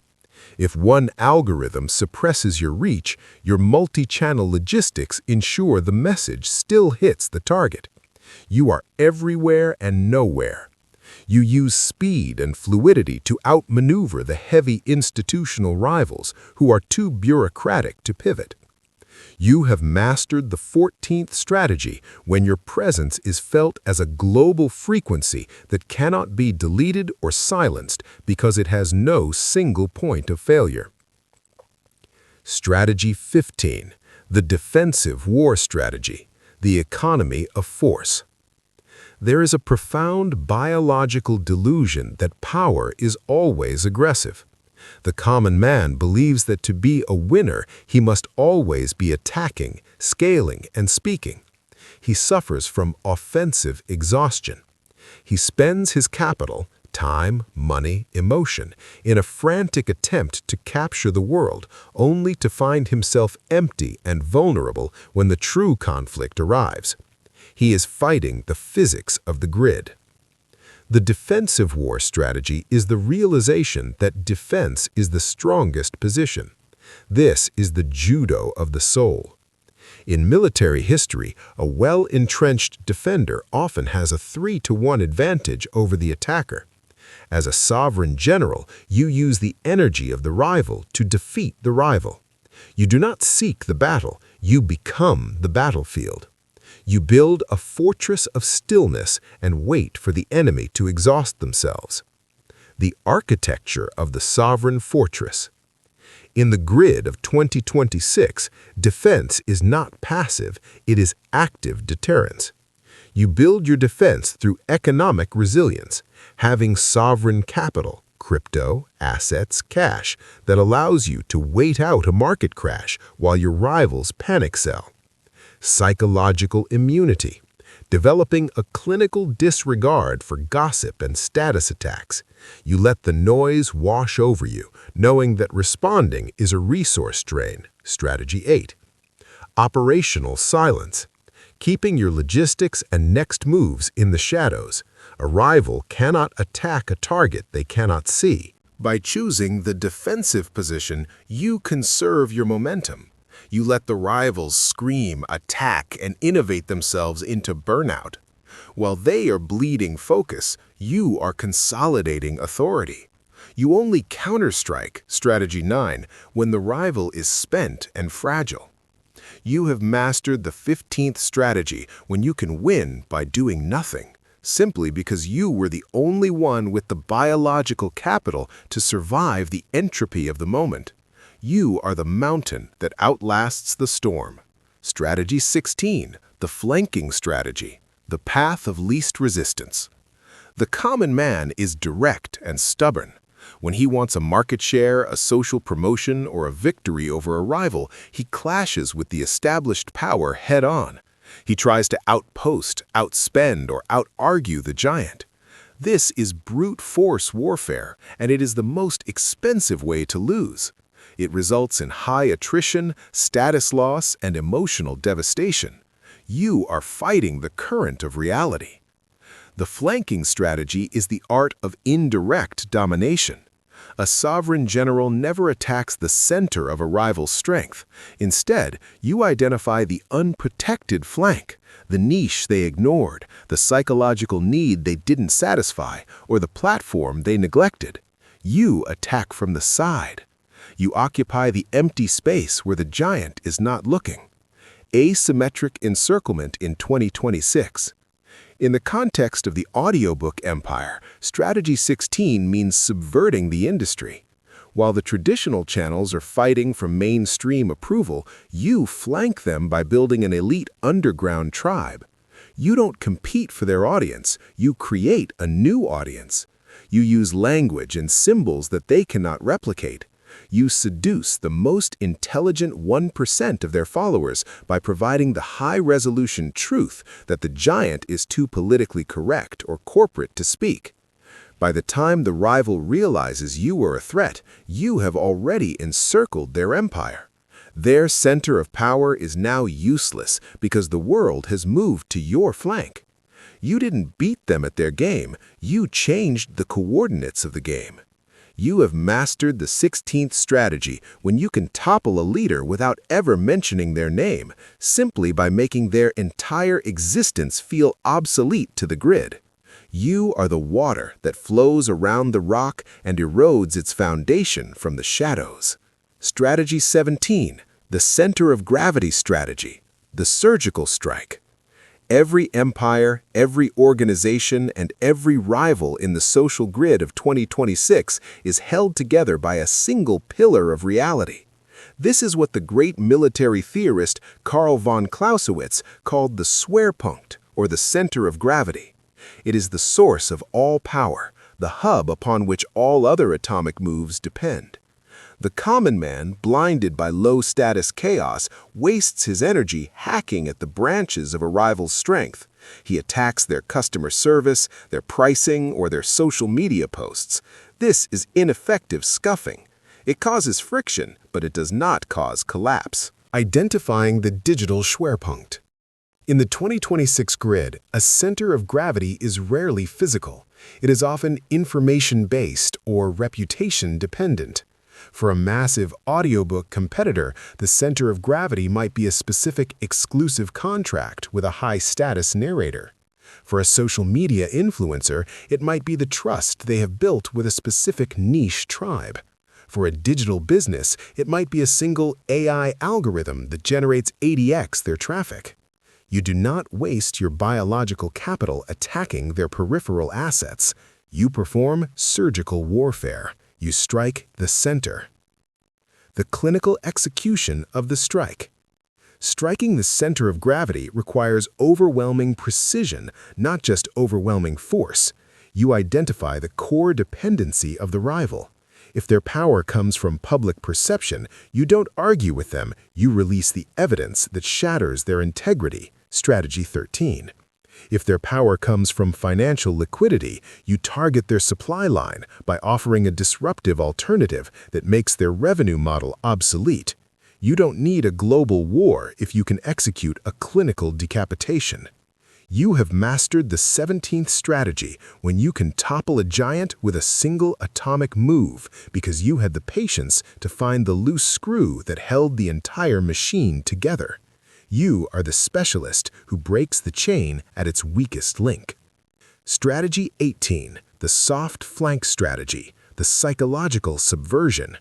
If one algorithm suppresses your reach, your multi-channel logistics ensure the message still hits the target. You are everywhere and nowhere. You use speed and fluidity to outmaneuver the heavy institutional rivals who are too bureaucratic to pivot. You have mastered the 14th strategy when your presence is felt as a global frequency that cannot be deleted or silenced because it has no single point of failure. Strategy 15. The defensive war strategy, the economy of force. There is a profound biological delusion that power is always aggressive. The common man believes that to be a winner, he must always be attacking, scaling, and speaking. He suffers from offensive exhaustion. He spends his capital, time, money, emotion, in a frantic attempt to capture the world, only to find himself empty and vulnerable when the true conflict arrives. He is fighting the physics of the grid. The defensive war strategy is the realization that defense is the strongest position. This is the judo of the soul. In military history, a well-entrenched defender often has a 3-to-1 advantage over the attacker. As a sovereign general, you use the energy of the rival to defeat the rival. You do not seek the battle, you become the battlefield. You build a fortress of stillness and wait for the enemy to exhaust themselves. The architecture of the sovereign fortress. In the grid of 2026, defense is not passive, it is active deterrence. You build your defense through economic resilience, having sovereign capital, crypto, assets, cash, that allows you to wait out a market crash while your rivals panic sell. Psychological immunity, developing a clinical disregard for gossip and status attacks. You let the noise wash over you, knowing that responding is a resource drain. Strategy 8. Operational silence, keeping your logistics and next moves in the shadows. A rival cannot attack a target they cannot see. By choosing the defensive position, you conserve your momentum. You let the rivals scream, attack, and innovate themselves into burnout. While they are bleeding focus, you are consolidating authority. You only counterstrike, strategy 9, when the rival is spent and fragile. You have mastered the 15th strategy when you can win by doing nothing, simply because you were the only one with the biological capital to survive the entropy of the moment. You are the mountain that outlasts the storm. Strategy 16, the flanking strategy, the path of least resistance. The common man is direct and stubborn. When he wants a market share, a social promotion, or a victory over a rival, he clashes with the established power head-on. He tries to outpost, outspend, or out-argue the giant. This is brute force warfare, and it is the most expensive way to lose. It results in high attrition, status loss, and emotional devastation. You are fighting the current of reality. The flanking strategy is the art of indirect domination. A sovereign general never attacks the center of a rival's strength. Instead, you identify the unprotected flank, the niche they ignored, the psychological need they didn't satisfy, or the platform they neglected. You attack from the side. You occupy the empty space where the giant is not looking. Asymmetric encirclement in 2026. In the context of the audiobook empire, Strategy 16 means subverting the industry. While the traditional channels are fighting for mainstream approval, you flank them by building an elite underground tribe. You don't compete for their audience, you create a new audience. You use language and symbols that they cannot replicate. You seduce the most intelligent 1% of their followers by providing the high-resolution truth that the giant is too politically correct or corporate to speak. By the time the rival realizes you are a threat, you have already encircled their empire. Their center of power is now useless because the world has moved to your flank. You didn't beat them at their game, you changed the coordinates of the game. You have mastered the 16th strategy when you can topple a leader without ever mentioning their name, simply by making their entire existence feel obsolete to the grid. You are the water that flows around the rock and erodes its foundation from the shadows. Strategy 17, the center of gravity strategy, the surgical strike. Every empire, every organization, and every rival in the social grid of 2026 is held together by a single pillar of reality. This is what the great military theorist Karl von Clausewitz called the Schwerpunkt, or the center of gravity. It is the source of all power, the hub upon which all other atomic moves depend. The common man, blinded by low-status chaos, wastes his energy hacking at the branches of a rival's strength. He attacks their customer service, their pricing, or their social media posts. This is ineffective scuffing. It causes friction, but it does not cause collapse. Identifying the digital Schwerpunkt. In the 2026 grid, a center of gravity is rarely physical. It is often information-based or reputation-dependent. For a massive audiobook competitor, the center of gravity might be a specific exclusive contract with a high-status narrator. For a social media influencer, it might be the trust they have built with a specific niche tribe. For a digital business, it might be a single AI algorithm that generates 80x their traffic. You do not waste your biological capital attacking their peripheral assets. You perform surgical warfare. You strike the center. The clinical execution of the strike. Striking the center of gravity requires overwhelming precision, not just overwhelming force. You identify the core dependency of the rival. If their power comes from public perception, you don't argue with them, you release the evidence that shatters their integrity. Strategy 13. If their power comes from financial liquidity, you target their supply line by offering a disruptive alternative that makes their revenue model obsolete. You don't need a global war if you can execute a clinical decapitation. You have mastered the 17th strategy when you can topple a giant with a single atomic move because you had the patience to find the loose screw that held the entire machine together. You are the specialist who breaks the chain at its weakest link. Strategy 18, the soft flank strategy, the psychological subversion.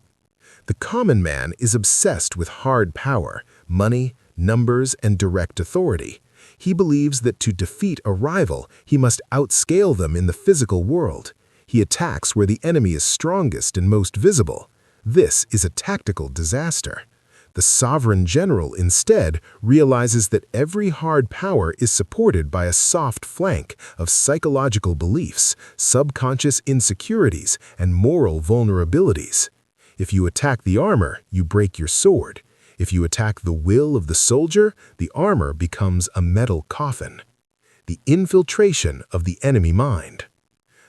The common man is obsessed with hard power, money, numbers, and direct authority. He believes that to defeat a rival, he must outscale them in the physical world. He attacks where the enemy is strongest and most visible. This is a tactical disaster. The sovereign general, instead, realizes that every hard power is supported by a soft flank of psychological beliefs, subconscious insecurities, and moral vulnerabilities. If you attack the armor, you break your sword. If you attack the will of the soldier, the armor becomes a metal coffin. The infiltration of the enemy mind.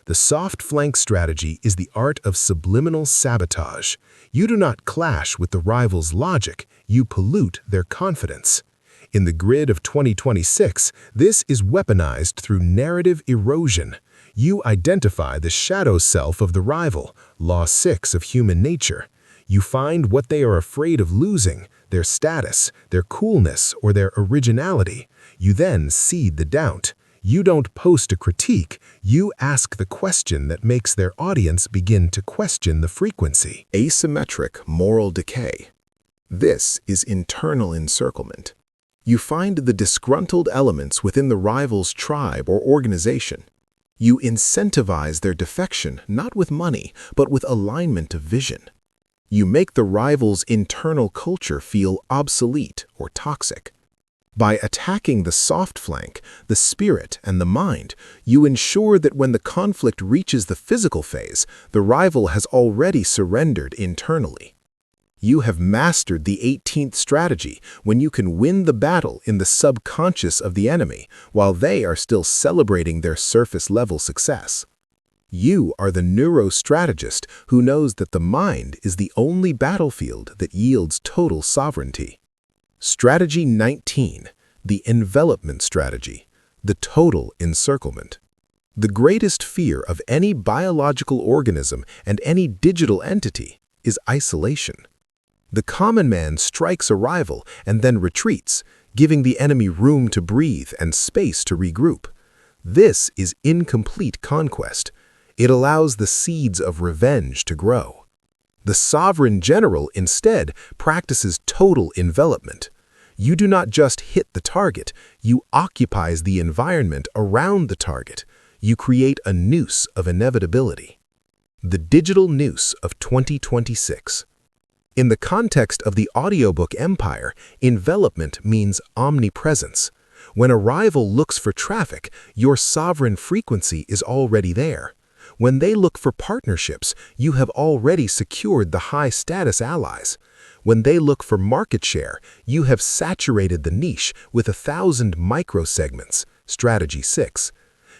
The soft flank strategy is the art of subliminal sabotage. You do not clash with the rival's logic, you pollute their confidence. In the grid of 2026, this is weaponized through narrative erosion. You identify the shadow self of the rival, Law 6 of human nature. You find what they are afraid of losing, their status, their coolness, or their originality. You then seed the doubt. You don't post a critique, you ask the question that makes their audience begin to question the frequency. Asymmetric moral decay. This is internal encirclement. You find the disgruntled elements within the rival's tribe or organization. You incentivize their defection not with money, but with alignment of vision. You make the rival's internal culture feel obsolete or toxic. By attacking the soft flank, the spirit, and the mind, you ensure that when the conflict reaches the physical phase, the rival has already surrendered internally. You have mastered the 18th strategy when you can win the battle in the subconscious of the enemy while they are still celebrating their surface-level success. You are the neurostrategist who knows that the mind is the only battlefield that yields total sovereignty. Strategy 19, the envelopment strategy, the total encirclement. The greatest fear of any biological organism and any digital entity is isolation. The common man strikes a rival and then retreats, giving the enemy room to breathe and space to regroup. This is incomplete conquest. It allows the seeds of revenge to grow. The sovereign general instead practices total envelopment. You do not just hit the target, you occupy the environment around the target. You create a noose of inevitability. The digital noose of 2026. In the context of the audiobook empire, envelopment means omnipresence. When a rival looks for traffic, your sovereign frequency is already there. When they look for partnerships, you have already secured the high-status allies. When they look for market share, you have saturated the niche with 1,000 microsegments. Strategy 6.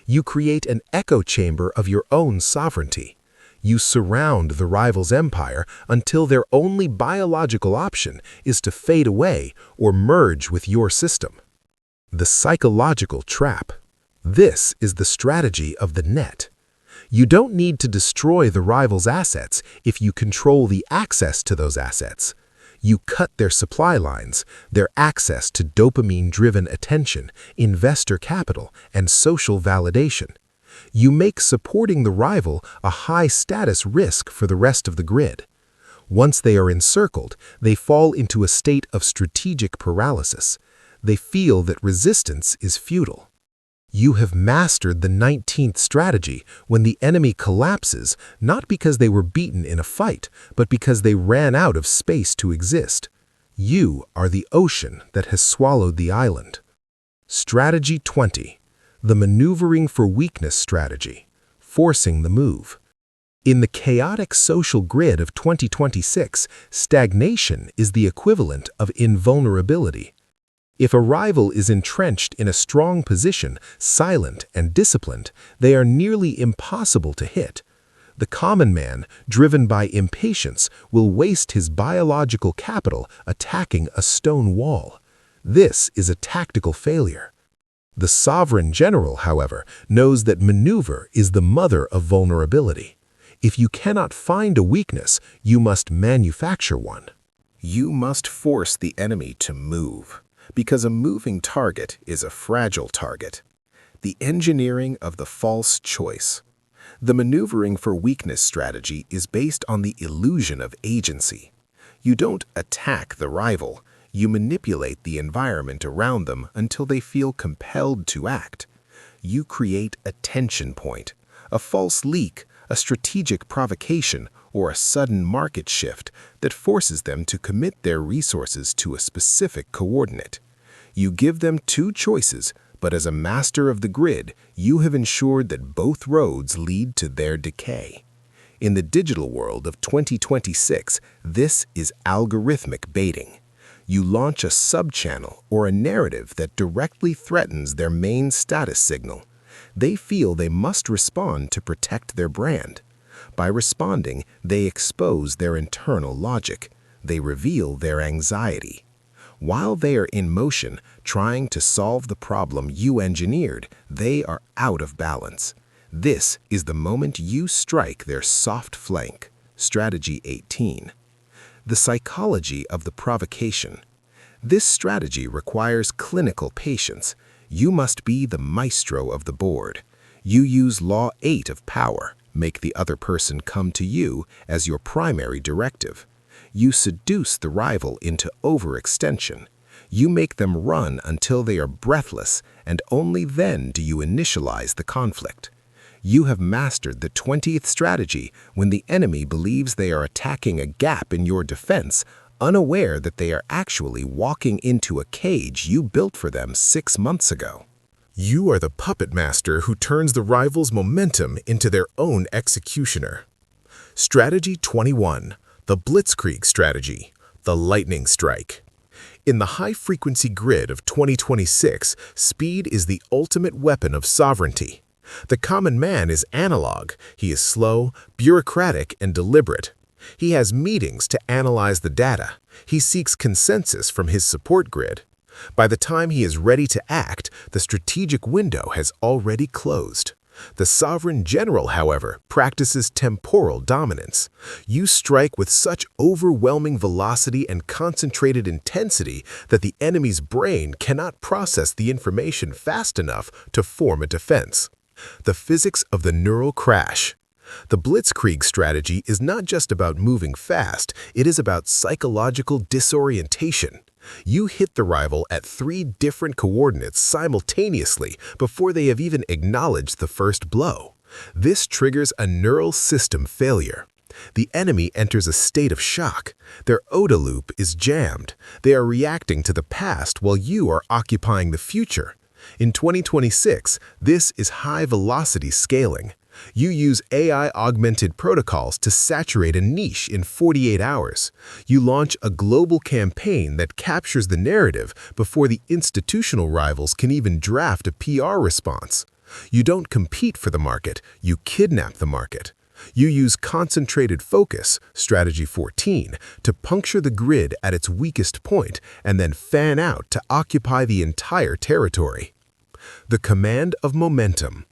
You create an echo chamber of your own sovereignty. You surround the rival's empire until their only biological option is to fade away or merge with your system. The psychological trap. This is the strategy of the net. You don't need to destroy the rival's assets if you control the access to those assets. You cut their supply lines, their access to dopamine-driven attention, investor capital, and social validation. You make supporting the rival a high-status risk for the rest of the grid. Once they are encircled, they fall into a state of strategic paralysis. They feel that resistance is futile. You have mastered the 19th strategy when the enemy collapses, not because they were beaten in a fight, but because they ran out of space to exist. You are the ocean that has swallowed the island. Strategy 20. The maneuvering for weakness strategy, forcing the move. In the chaotic social grid of 2026, stagnation is the equivalent of invulnerability. If a rival is entrenched in a strong position, silent and disciplined, they are nearly impossible to hit. The common man, driven by impatience, will waste his biological capital attacking a stone wall. This is a tactical failure. The sovereign general, however, knows that maneuver is the mother of vulnerability. If you cannot find a weakness, you must manufacture one. You must force the enemy to move, because a moving target is a fragile target. The engineering of the false choice. The maneuvering for weakness strategy is based on the illusion of agency. You don't attack the rival. You manipulate the environment around them until they feel compelled to act. You create a tension point, a false leak, a strategic provocation, or a sudden market shift that forces them to commit their resources to a specific coordinate. You give them two choices, but as a master of the grid, you have ensured that both roads lead to their decay. In the digital world of 2026, this is algorithmic baiting. You launch a sub-channel or a narrative that directly threatens their main status signal. They feel they must respond to protect their brand. By responding, they expose their internal logic. They reveal their anxiety. While they are in motion, trying to solve the problem you engineered, they are out of balance. This is the moment you strike their soft flank. Strategy 18. The psychology of the provocation. This strategy requires clinical patience. You must be the maestro of the board. You use Law 8 of power. Make the other person come to you as your primary directive. You seduce the rival into overextension. You make them run until they are breathless, and only then do you initialize the conflict. You have mastered the 20th strategy when the enemy believes they are attacking a gap in your defense. unaware that they are actually walking into a cage you built for them 6 months ago. You are the puppet master who turns the rival's momentum into their own executioner. Strategy 21. The Blitzkrieg strategy, the lightning strike. In the high-frequency grid of 2026, speed is the ultimate weapon of sovereignty. The common man is analog. He is slow, bureaucratic, and deliberate. He has meetings to analyze the data. He seeks consensus from his support grid. By the time he is ready to act, the strategic window has already closed. The sovereign general, however, practices temporal dominance. You strike with such overwhelming velocity and concentrated intensity that the enemy's brain cannot process the information fast enough to form a defense. The physics of the neural crash. The Blitzkrieg strategy is not just about moving fast, it is about psychological disorientation. You hit the rival at 3 different coordinates simultaneously before they have even acknowledged the first blow. This triggers a neural system failure. The enemy enters a state of shock. Their OODA loop is jammed. They are reacting to the past while you are occupying the future. In 2026, this is high-velocity scaling. You use AI-augmented protocols to saturate a niche in 48 hours. You launch a global campaign that captures the narrative before the institutional rivals can even draft a PR response. You don't compete for the market, you kidnap the market. You use concentrated focus, strategy 14, to puncture the grid at its weakest point and then fan out to occupy the entire territory. The command of momentum.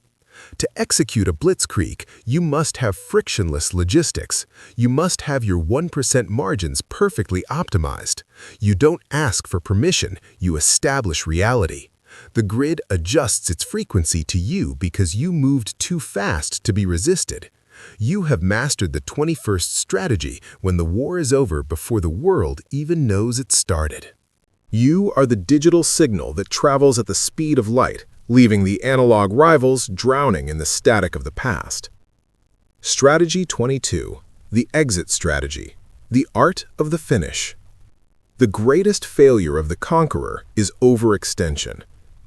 To execute a blitzkrieg, you must have frictionless logistics. You must have your 1% margins perfectly optimized. You don't ask for permission, you establish reality. The grid adjusts its frequency to you because you moved too fast to be resisted. You have mastered the 21st strategy when the war is over before the world even knows it started. You are the digital signal that travels at the speed of light, leaving the analog rivals drowning in the static of the past. Strategy 22. The exit strategy. The art of the finish. The greatest failure of the conqueror is overextension.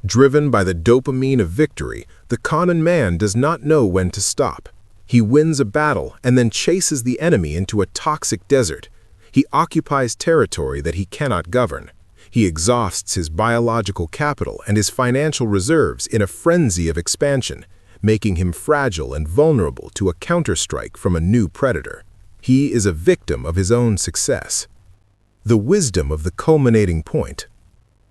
Driven by the dopamine of victory, the common man does not know when to stop. He wins a battle and then chases the enemy into a toxic desert. He occupies territory that he cannot govern. He exhausts his biological capital and his financial reserves in a frenzy of expansion, making him fragile and vulnerable to a counterstrike from a new predator. He is a victim of his own success. The wisdom of the culminating point.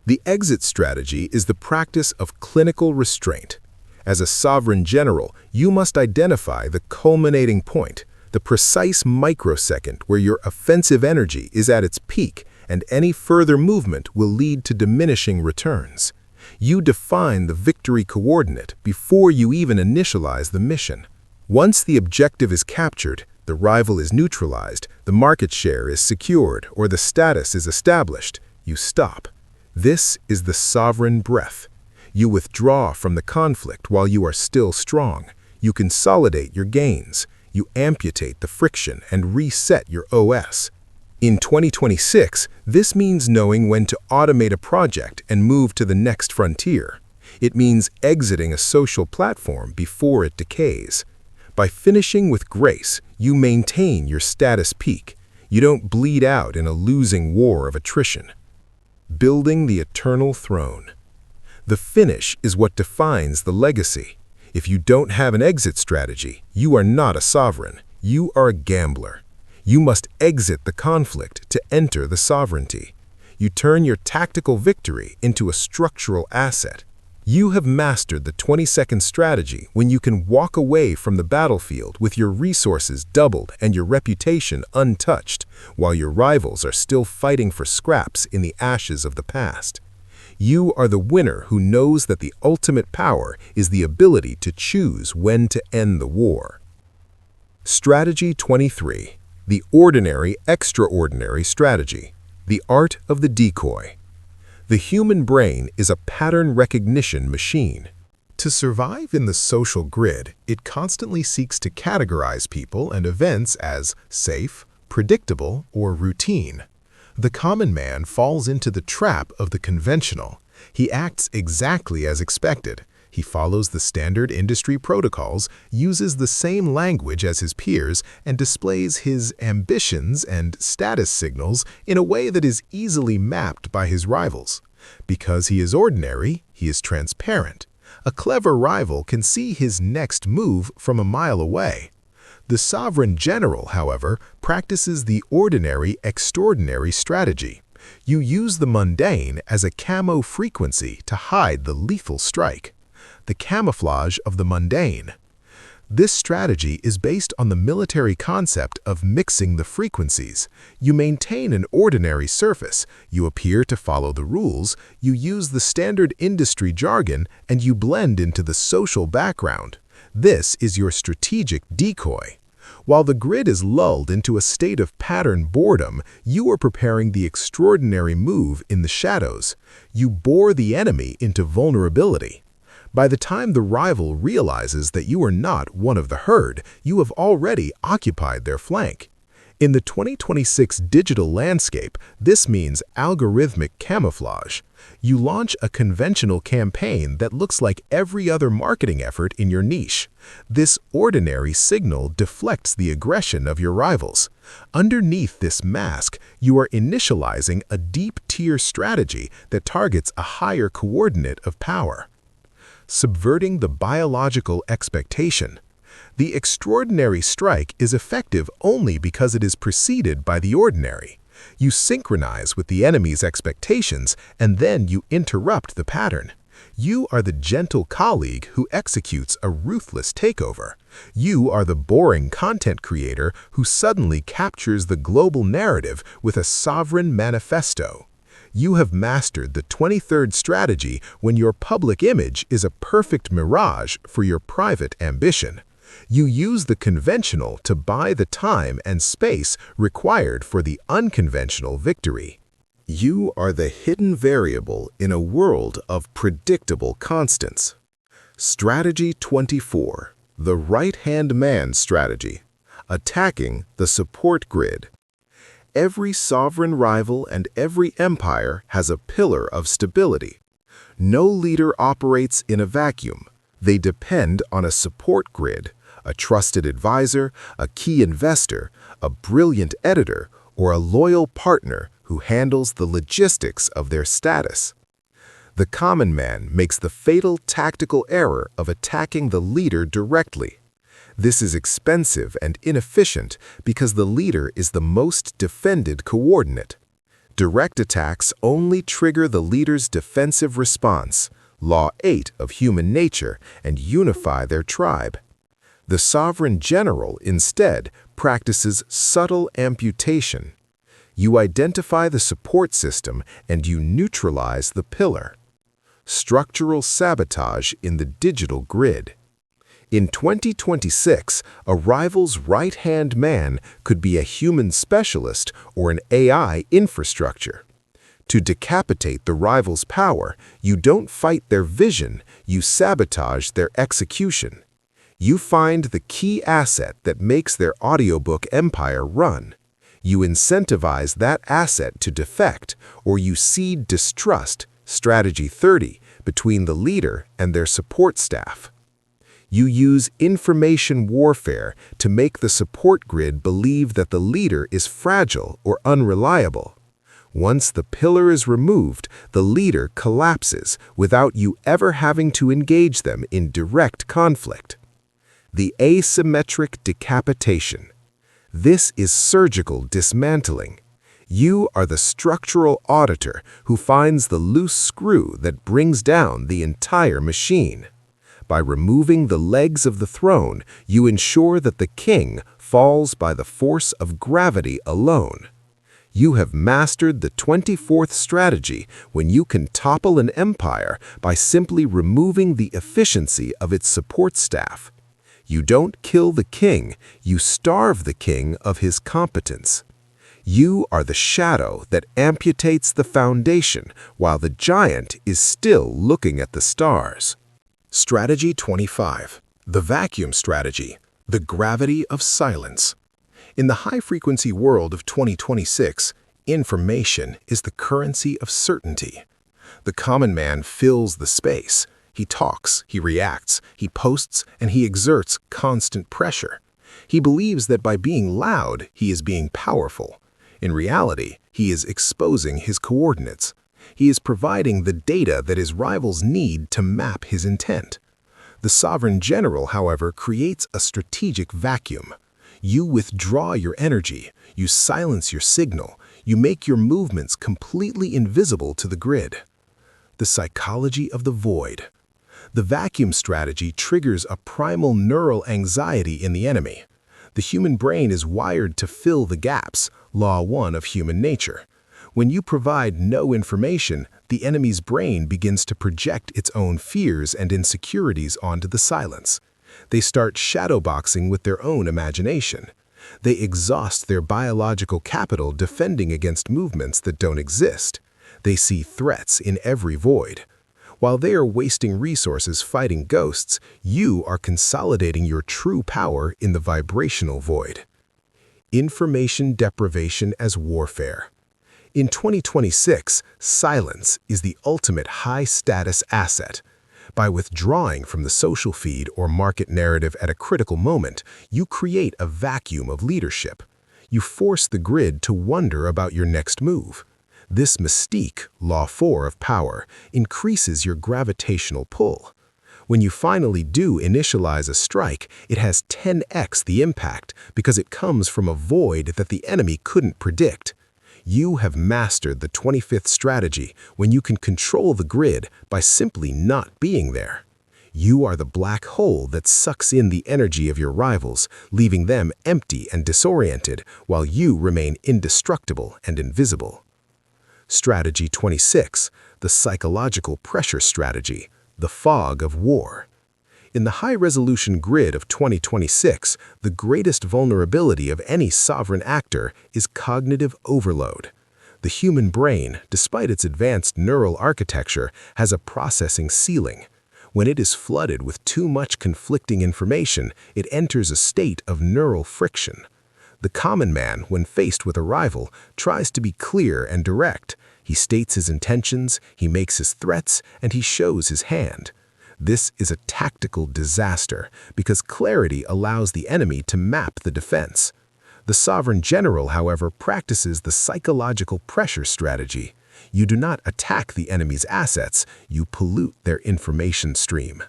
The exit strategy is the practice of clinical restraint. As a sovereign general, you must identify the culminating point, the precise microsecond where your offensive energy is at its peak, and any further movement will lead to diminishing returns. You define the victory coordinate before you even initialize the mission. Once the objective is captured, the rival is neutralized, the market share is secured, or the status is established, you stop. This is the sovereign breath. You withdraw from the conflict while you are still strong. You consolidate your gains. You amputate the friction and reset your OS. In 2026, this means knowing when to automate a project and move to the next frontier. It means exiting a social platform before it decays. By finishing with grace, you maintain your status peak. You don't bleed out in a losing war of attrition. Building the eternal throne. The finish is what defines the legacy. If you don't have an exit strategy, you are not a sovereign. You are a gambler. You must exit the conflict to enter the sovereignty. You turn your tactical victory into a structural asset. You have mastered the 20-second strategy when you can walk away from the battlefield with your resources doubled and your reputation untouched, while your rivals are still fighting for scraps in the ashes of the past. You are the winner who knows that the ultimate power is the ability to choose when to end the war. Strategy 23. The ordinary extraordinary strategy. The art of the decoy. The human brain is a pattern recognition machine. To survive in the social grid, it constantly seeks to categorize people and events as safe, predictable, or routine. The common man falls into the trap of the conventional. He acts exactly as expected. He follows the standard industry protocols, uses the same language as his peers, and displays his ambitions and status signals in a way that is easily mapped by his rivals. Because he is ordinary, he is transparent. A clever rival can see his next move from a mile away. The sovereign general, however, practices the ordinary-extraordinary strategy. You use the mundane as a camo frequency to hide the lethal strike. The camouflage of the mundane. This strategy is based on the military concept of mixing the frequencies. You maintain an ordinary surface, you appear to follow the rules, you use the standard industry jargon, and you blend into the social background. This is your strategic decoy. While the grid is lulled into a state of pattern boredom, you are preparing the extraordinary move in the shadows. You bore the enemy into vulnerability. By the time the rival realizes that you are not one of the herd, you have already occupied their flank. In the 2026 digital landscape, this means algorithmic camouflage. You launch a conventional campaign that looks like every other marketing effort in your niche. This ordinary signal deflects the aggression of your rivals. Underneath this mask, you are initializing a deep-tier strategy that targets a higher coordinate of power. Subverting the biological expectation. The extraordinary strike is effective only because it is preceded by the ordinary. You synchronize with the enemy's expectations, and then you interrupt the pattern. You are the gentle colleague who executes a ruthless takeover. You are the boring content creator who suddenly captures the global narrative with a sovereign manifesto. You have mastered the 23rd strategy when your public image is a perfect mirage for your private ambition. You use the conventional to buy the time and space required for the unconventional victory. You are the hidden variable in a world of predictable constants. Strategy 24. The right-hand man strategy. Attacking the support grid. Every sovereign rival and every empire has a pillar of stability. No leader operates in a vacuum. They depend on a support grid, a trusted advisor, a key investor, a brilliant editor, or a loyal partner who handles the logistics of their status. The common man makes the fatal tactical error of attacking the leader directly. This is expensive and inefficient because the leader is the most defended coordinate. Direct attacks only trigger the leader's defensive response, Law 8 of human nature, and unify their tribe. The sovereign general, instead, practices subtle amputation. You identify the support system and you neutralize the pillar. Structural sabotage in the digital grid. In 2026, a rival's right-hand man could be a human specialist or an AI infrastructure. To decapitate the rival's power, you don't fight their vision, you sabotage their execution. You find the key asset that makes their audiobook empire run. You incentivize that asset to defect, or you seed distrust, strategy 30, between the leader and their support staff. You use information warfare to make the support grid believe that the leader is fragile or unreliable. Once the pillar is removed, the leader collapses without you ever having to engage them in direct conflict. The asymmetric decapitation. This is surgical dismantling. You are the structural auditor who finds the loose screw that brings down the entire machine. By removing the legs of the throne, you ensure that the king falls by the force of gravity alone. You have mastered the 24th strategy when you can topple an empire by simply removing the efficiency of its support staff. You don't kill the king, you starve the king of his competence. You are the shadow that amputates the foundation while the giant is still looking at the stars. Strategy 25. The vacuum strategy. The gravity of silence. In the high-frequency world of 2026, Information is the currency of certainty. The common man fills the space. He talks, he reacts, he posts, and he exerts constant pressure. He believes that by being loud, he is being powerful. In reality, he is exposing his coordinates. He is providing the data that his rivals need to map his intent. The sovereign general, however, creates a strategic vacuum. You withdraw your energy, you silence your signal, you make your movements completely invisible to the grid. The psychology of the void. The vacuum strategy triggers a primal neural anxiety in the enemy. The human brain is wired to fill the gaps, law 1 of human nature. When you provide no information, the enemy's brain begins to project its own fears and insecurities onto the silence. They start shadowboxing with their own imagination. They exhaust their biological capital defending against movements that don't exist. They see threats in every void. While they are wasting resources fighting ghosts, you are consolidating your true power in the vibrational void. Information deprivation as warfare. In 2026, silence is the ultimate high-status asset. By withdrawing from the social feed or market narrative at a critical moment, you create a vacuum of leadership. You force the grid to wonder about your next move. This mystique, law 4 of power, increases your gravitational pull. When you finally do initialize a strike, it has 10x the impact because it comes from a void that the enemy couldn't predict. You have mastered the 25th strategy when you can control the grid by simply not being there. You are the black hole that sucks in the energy of your rivals, leaving them empty and disoriented while you remain indestructible and invisible. Strategy 26, the psychological pressure strategy, the fog of war. In the high-resolution grid of 2026, the greatest vulnerability of any sovereign actor is cognitive overload. The human brain, despite its advanced neural architecture, has a processing ceiling. When it is flooded with too much conflicting information, it enters a state of neural friction. The common man, when faced with a rival, tries to be clear and direct. He states his intentions, he makes his threats, and he shows his hand. This is a tactical disaster because clarity allows the enemy to map the defense. The sovereign general, however, practices the psychological pressure strategy. You do not attack the enemy's assets, you pollute their information stream.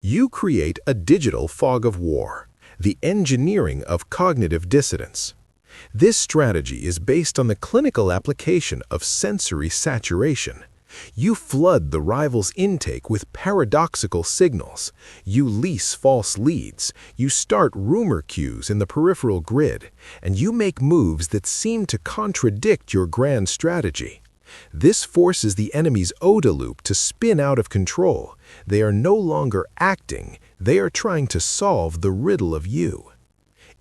You create a digital fog of war, the engineering of cognitive dissonance. This strategy is based on the clinical application of sensory saturation. You flood the rival's intake with paradoxical signals. You lease false leads. You start rumor queues in the peripheral grid, and you make moves that seem to contradict your grand strategy. This forces the enemy's OODA loop to spin out of control. They are no longer acting. They are trying to solve the riddle of you.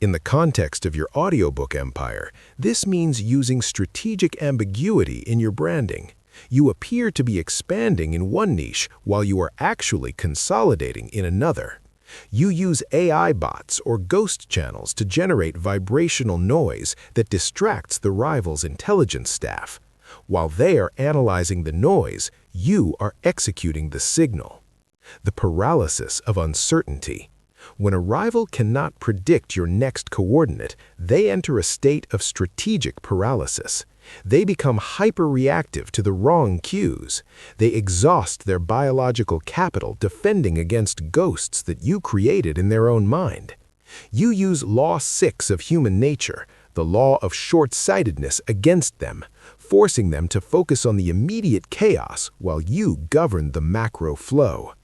In the context of your audiobook empire, this means using strategic ambiguity in your branding. You appear to be expanding in one niche while you are actually consolidating in another. You use AI bots or ghost channels to generate vibrational noise that distracts the rival's intelligence staff. While they are analyzing the noise, you are executing the signal. The paralysis of uncertainty. When a rival cannot predict your next coordinate, they enter a state of strategic paralysis. They become hyper-reactive to the wrong cues. They exhaust their biological capital defending against ghosts that you created in their own mind. You use law 6 of human nature, the law of short-sightedness, against them, forcing them to focus on the immediate chaos while you govern the macro flow.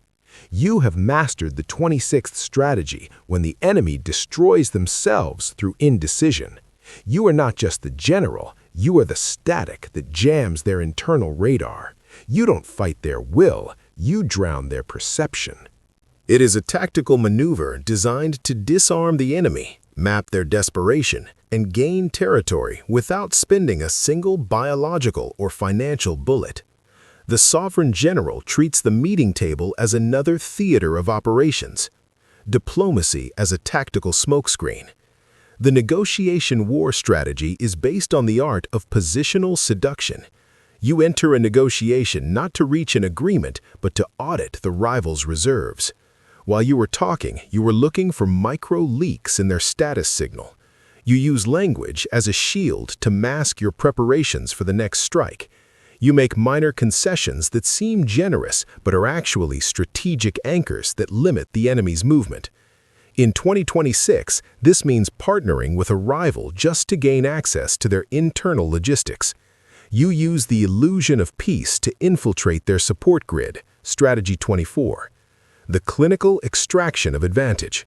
You have mastered the 26th strategy when the enemy destroys themselves through indecision. You are not just the general, you are the static that jams their internal radar. You don't fight their will, you drown their perception. It is a tactical maneuver designed to disarm the enemy, map their desperation, and gain territory without spending a single biological or financial bullet. The sovereign general treats the meeting table as another theater of operations, diplomacy as a tactical smokescreen. The negotiation war strategy is based on the art of positional seduction. You enter a negotiation not to reach an agreement, but to audit the rival's reserves. While you were talking, you were looking for micro leaks in their status signal. You use language as a shield to mask your preparations for the next strike. You make minor concessions that seem generous but are actually strategic anchors that limit the enemy's movement. In 2026, this means partnering with a rival just to gain access to their internal logistics. You use the illusion of peace to infiltrate their support grid, Strategy 24. The clinical extraction of advantage.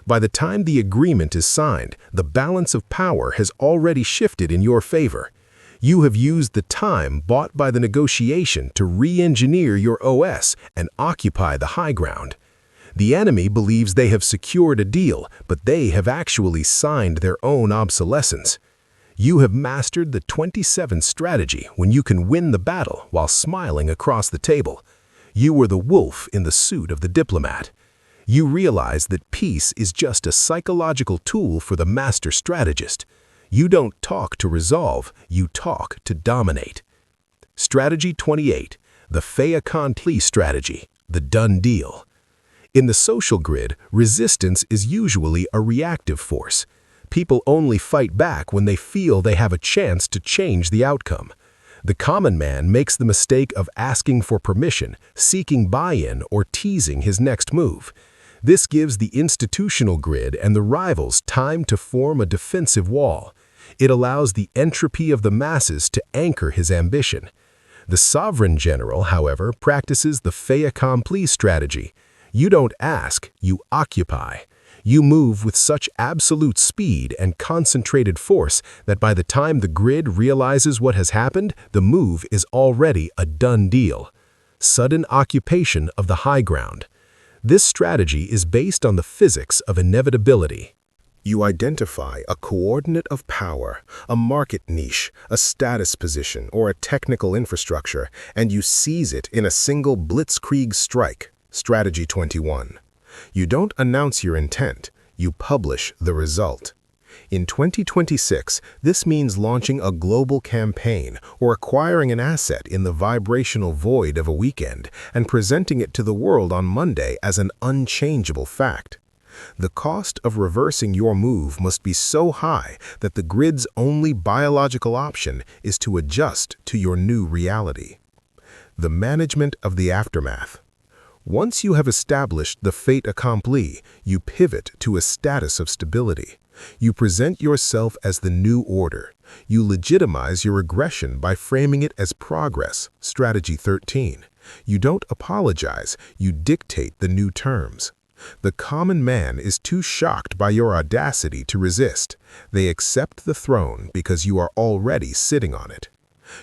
By the time the agreement is signed, the balance of power has already shifted in your favor. You have used the time bought by the negotiation to re-engineer your OS and occupy the high ground. The enemy believes they have secured a deal, but they have actually signed their own obsolescence. You have mastered the 27 strategy when you can win the battle while smiling across the table. You were the wolf in the suit of the diplomat. You realize that peace is just a psychological tool for the master strategist. You don't talk to resolve, you talk to dominate. Strategy 28, the fait accompli strategy, the done deal. In the social grid, resistance is usually a reactive force. People only fight back when they feel they have a chance to change the outcome. The common man makes the mistake of asking for permission, seeking buy-in, or teasing his next move. This gives the institutional grid and the rivals time to form a defensive wall. It allows the entropy of the masses to anchor his ambition. The sovereign general, however, practices the fait accompli strategy. You don't ask, you occupy. You move with such absolute speed and concentrated force that by the time the grid realizes what has happened, the move is already a done deal. Sudden occupation of the high ground. This strategy is based on the physics of inevitability. You identify a coordinate of power, a market niche, a status position, or a technical infrastructure, and you seize it in a single blitzkrieg strike, Strategy 21. You don't announce your intent, you publish the result. In 2026, this means launching a global campaign or acquiring an asset in the vibrational void of a weekend and presenting it to the world on Monday as an unchangeable fact. The cost of reversing your move must be so high that the grid's only biological option is to adjust to your new reality. The management of the aftermath. Once you have established the fait accompli, you pivot to a status of stability. You present yourself as the new order. You legitimize your aggression by framing it as progress, Strategy 13. You don't apologize, you dictate the new terms. The common man is too shocked by your audacity to resist. They accept the throne because you are already sitting on it.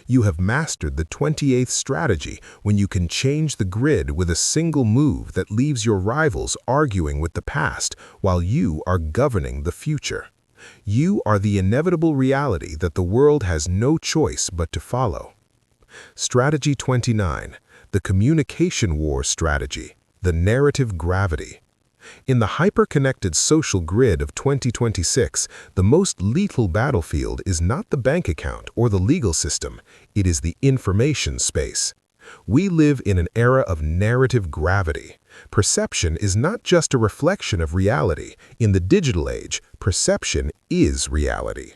You have mastered the 28th strategy when you can change the grid with a single move that leaves your rivals arguing with the past while you are governing the future. You are the inevitable reality that the world has no choice but to follow. Strategy 29, the communication war strategy, the narrative gravity. In the hyper-connected social grid of 2026, the most lethal battlefield is not the bank account or the legal system, it is the information space. We live in an era of narrative gravity. Perception is not just a reflection of reality. In the digital age, perception is reality.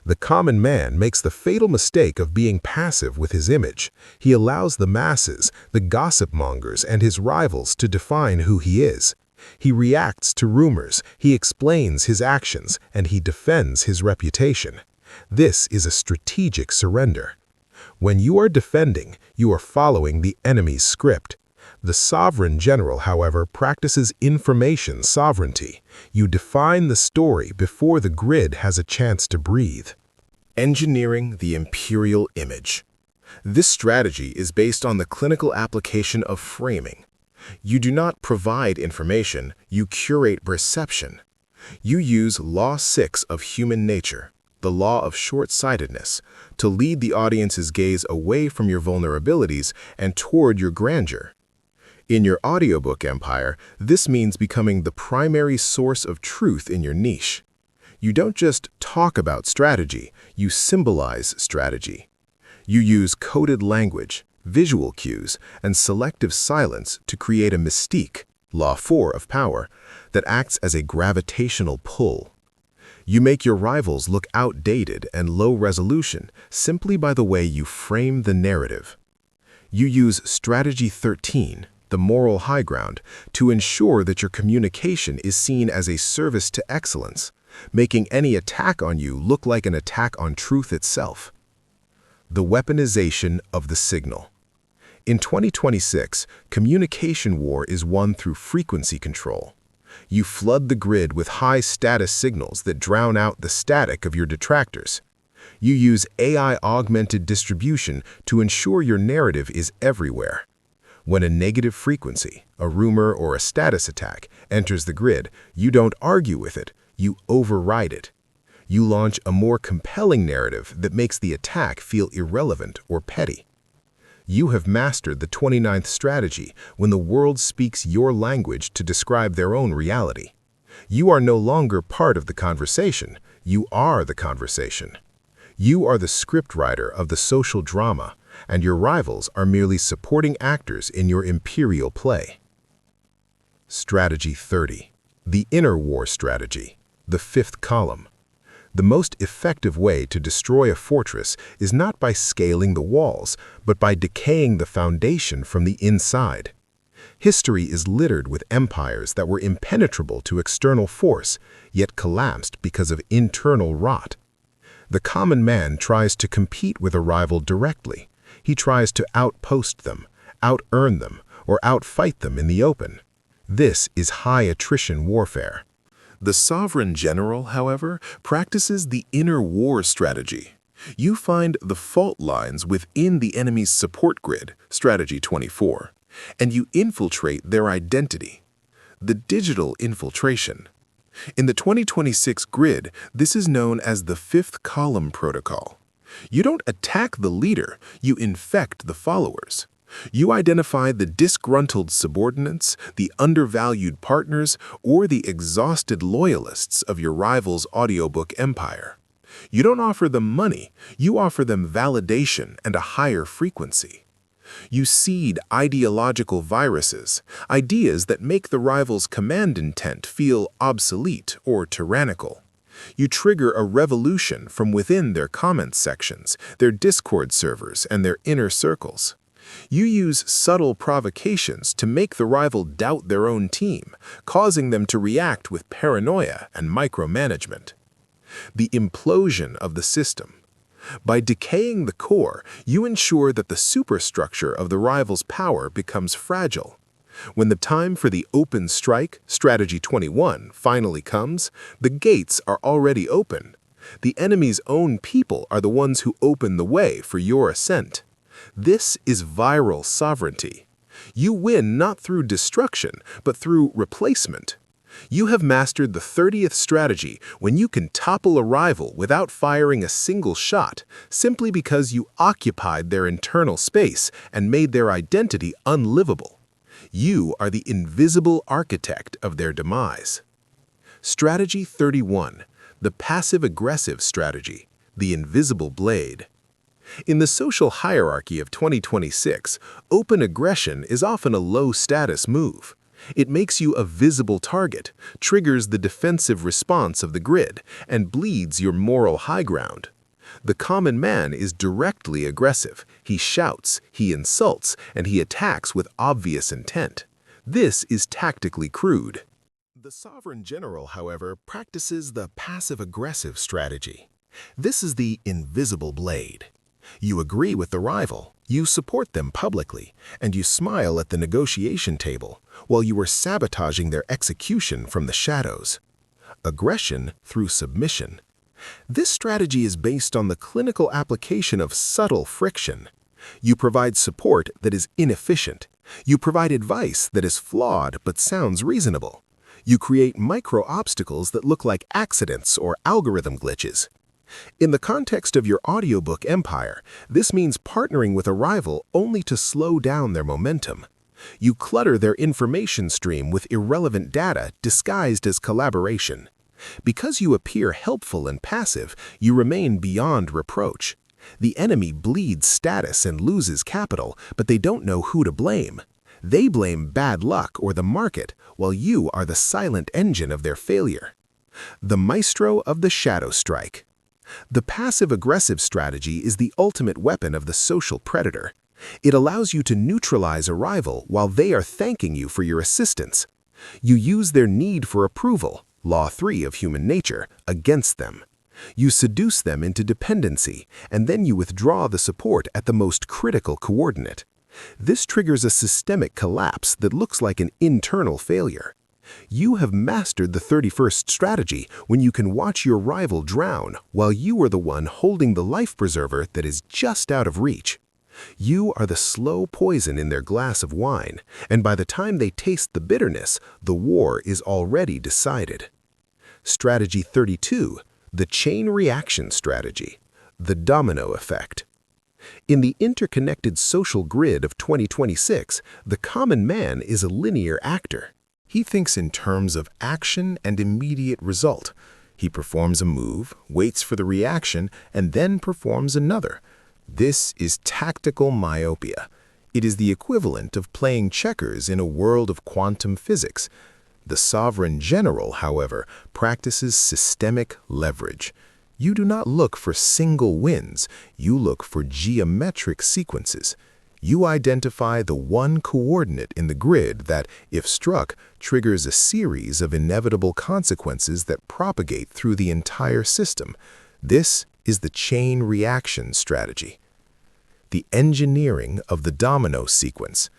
The common man makes the fatal mistake of being passive with his image. He allows the masses, the gossip mongers, and his rivals to define who he is. He reacts to rumors, he explains his actions, and he defends his reputation. This is a strategic surrender. When you are defending, you are following the enemy's script. The sovereign general, however, practices information sovereignty. You define the story before the grid has a chance to breathe. Engineering the imperial image. This strategy is based on the clinical application of framing. You do not provide information, you curate perception. You use Law 6 of human nature, the law of short-sightedness, to lead the audience's gaze away from your vulnerabilities and toward your grandeur. In your audiobook empire, this means becoming the primary source of truth in your niche. You don't just talk about strategy, you symbolize strategy. You use coded language, visual cues, and selective silence to create a mystique, Law 4 of power, that acts as a gravitational pull. You make your rivals look outdated and low resolution simply by the way you frame the narrative. You use Strategy 13, the moral high ground, to ensure that your communication is seen as a service to excellence, making any attack on you look like an attack on truth itself. The weaponization of the signal. In 2026, communication war is won through frequency control. You flood the grid with high-status signals that drown out the static of your detractors. You use AI-augmented distribution to ensure your narrative is everywhere. When a negative frequency, a rumor or a status attack, enters the grid, you don't argue with it, you override it. You launch a more compelling narrative that makes the attack feel irrelevant or petty. You have mastered the 29th strategy when the world speaks your language to describe their own reality. You are no longer part of the conversation, you are the conversation. You are the scriptwriter of the social drama, and your rivals are merely supporting actors in your imperial play. Strategy 30. The inner war strategy, the fifth column. The most effective way to destroy a fortress is not by scaling the walls, but by decaying the foundation from the inside. History is littered with empires that were impenetrable to external force, yet collapsed because of internal rot. The common man tries to compete with a rival directly. He tries to outpost them, out-earn them, or outfight them in the open. This is high-attrition warfare. The sovereign general, however, practices the inner war strategy. You find the fault lines within the enemy's support grid, Strategy 24, and you infiltrate their identity. The digital infiltration. In the 2026 grid, this is known as the fifth column protocol. You don't attack the leader, you infect the followers. You identify the disgruntled subordinates, the undervalued partners, or the exhausted loyalists of your rival's audiobook empire. You don't offer them money, you offer them validation and a higher frequency. You seed ideological viruses, ideas that make the rival's command intent feel obsolete or tyrannical. You trigger a revolution from within their comment sections, their Discord servers, and their inner circles. You use subtle provocations to make the rival doubt their own team, causing them to react with paranoia and micromanagement. The implosion of the system. By decaying the core, you ensure that the superstructure of the rival's power becomes fragile. When the time for the open strike, Strategy 21, finally comes, the gates are already open. The enemy's own people are the ones who open the way for your ascent. This is viral sovereignty. You win not through destruction, but through replacement. You have mastered the 30th strategy when you can topple a rival without firing a single shot, simply because you occupied their internal space and made their identity unlivable. You are the invisible architect of their demise. Strategy 31. The passive-aggressive strategy, the invisible blade. In the social hierarchy of 2026, open aggression is often a low-status move. It makes you a visible target, triggers the defensive response of the grid, and bleeds your moral high ground. The common man is directly aggressive. He shouts, he insults, and he attacks with obvious intent. This is tactically crude. The sovereign general, however, practices the passive-aggressive strategy. This is the invisible blade. You agree with the rival, you support them publicly, and you smile at the negotiation table while you are sabotaging their execution from the shadows. Aggression through submission. This strategy is based on the clinical application of subtle friction. You provide support that is inefficient. You provide advice that is flawed but sounds reasonable. You create micro-obstacles that look like accidents or algorithm glitches. In the context of your audiobook empire, this means partnering with a rival only to slow down their momentum. You clutter their information stream with irrelevant data disguised as collaboration. Because you appear helpful and passive, you remain beyond reproach. The enemy bleeds status and loses capital, but they don't know who to blame. They blame bad luck or the market, while you are the silent engine of their failure. The maestro of the shadow strike. The passive-aggressive strategy is the ultimate weapon of the social predator. It allows you to neutralize a rival while they are thanking you for your assistance. You use their need for approval, Law 3 of human nature, against them. You seduce them into dependency, and then you withdraw the support at the most critical coordinate. This triggers a systemic collapse that looks like an internal failure. You have mastered the 31st strategy when you can watch your rival drown while you are the one holding the life preserver that is just out of reach. You are the slow poison in their glass of wine, and by the time they taste the bitterness, the war is already decided. Strategy 32, the chain reaction strategy, the domino effect. In the interconnected social grid of 2026, the common man is a linear actor. He thinks in terms of action and immediate result. He performs a move, waits for the reaction, and then performs another. This is tactical myopia. It is the equivalent of playing checkers in a world of quantum physics. The sovereign general, however, practices systemic leverage. You do not look for single wins, you look for geometric sequences. You identify the one coordinate in the grid that, if struck, triggers a series of inevitable consequences that propagate through the entire system. This is the chain reaction strategy. The engineering of the domino sequence.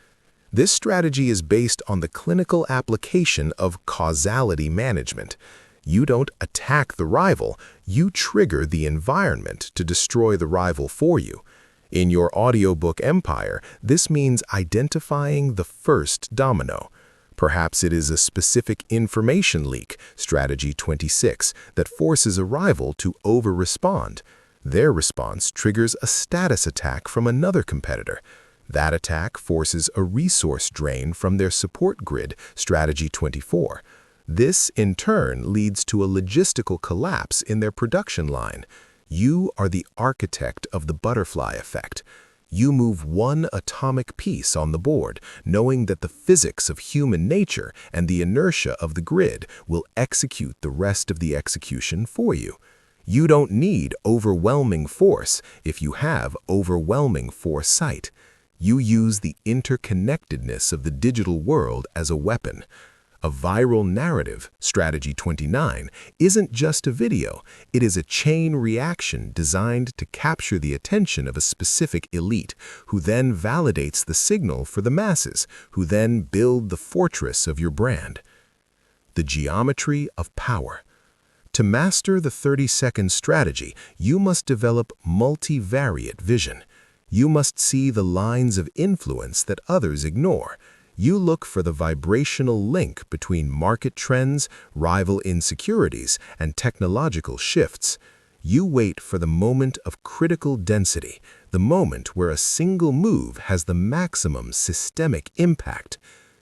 This strategy is based on the clinical application of causality management. You don't attack the rival, you trigger the environment to destroy the rival for you. In your audiobook empire, this means identifying the first domino. Perhaps it is a specific information leak, strategy 26, that forces a rival to over-respond. Their response triggers a status attack from another competitor. That attack forces a resource drain from their support grid, strategy 24. This, in turn, leads to a logistical collapse in their production line. You are the architect of the butterfly effect. You move one atomic piece on the board, knowing that the physics of human nature and the inertia of the grid will execute the rest of the execution for you. You don't need overwhelming force if you have overwhelming foresight. You use the interconnectedness of the digital world as a weapon. A viral narrative, strategy 29, isn't just a video, it is a chain reaction designed to capture the attention of a specific elite, who then validates the signal for the masses, who then build the fortress of your brand. The geometry of power. To master the 30-second strategy, you must develop multivariate vision. You must see the lines of influence that others ignore. You look for the vibrational link between market trends, rival insecurities, and technological shifts. You wait for the moment of critical density, the moment where a single move has the maximum systemic impact.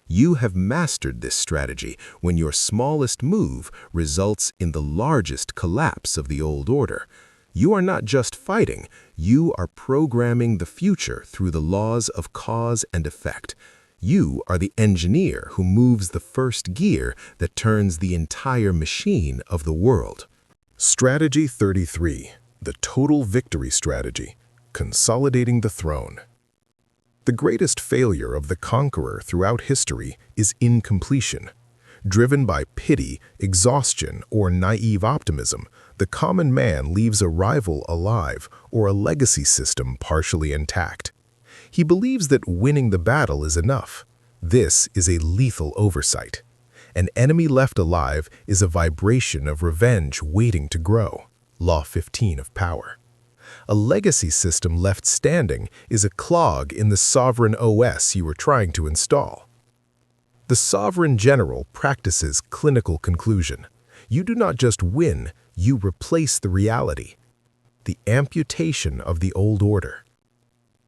You have mastered this strategy when your smallest move results in the largest collapse of the old order. You are not just fighting, you are programming the future through the laws of cause and effect. You are the engineer who moves the first gear that turns the entire machine of the world. Strategy 33, the total victory strategy, consolidating the throne. The greatest failure of the conqueror throughout history is incompletion. Driven by pity, exhaustion, or naive optimism, the common man leaves a rival alive or a legacy system partially intact. He believes that winning the battle is enough. This is a lethal oversight. An enemy left alive is a vibration of revenge waiting to grow. Law 15 of power. A legacy system left standing is a clog in the sovereign OS you are trying to install. The sovereign general practices clinical conclusion. You do not just win, you replace the reality. The amputation of the old order.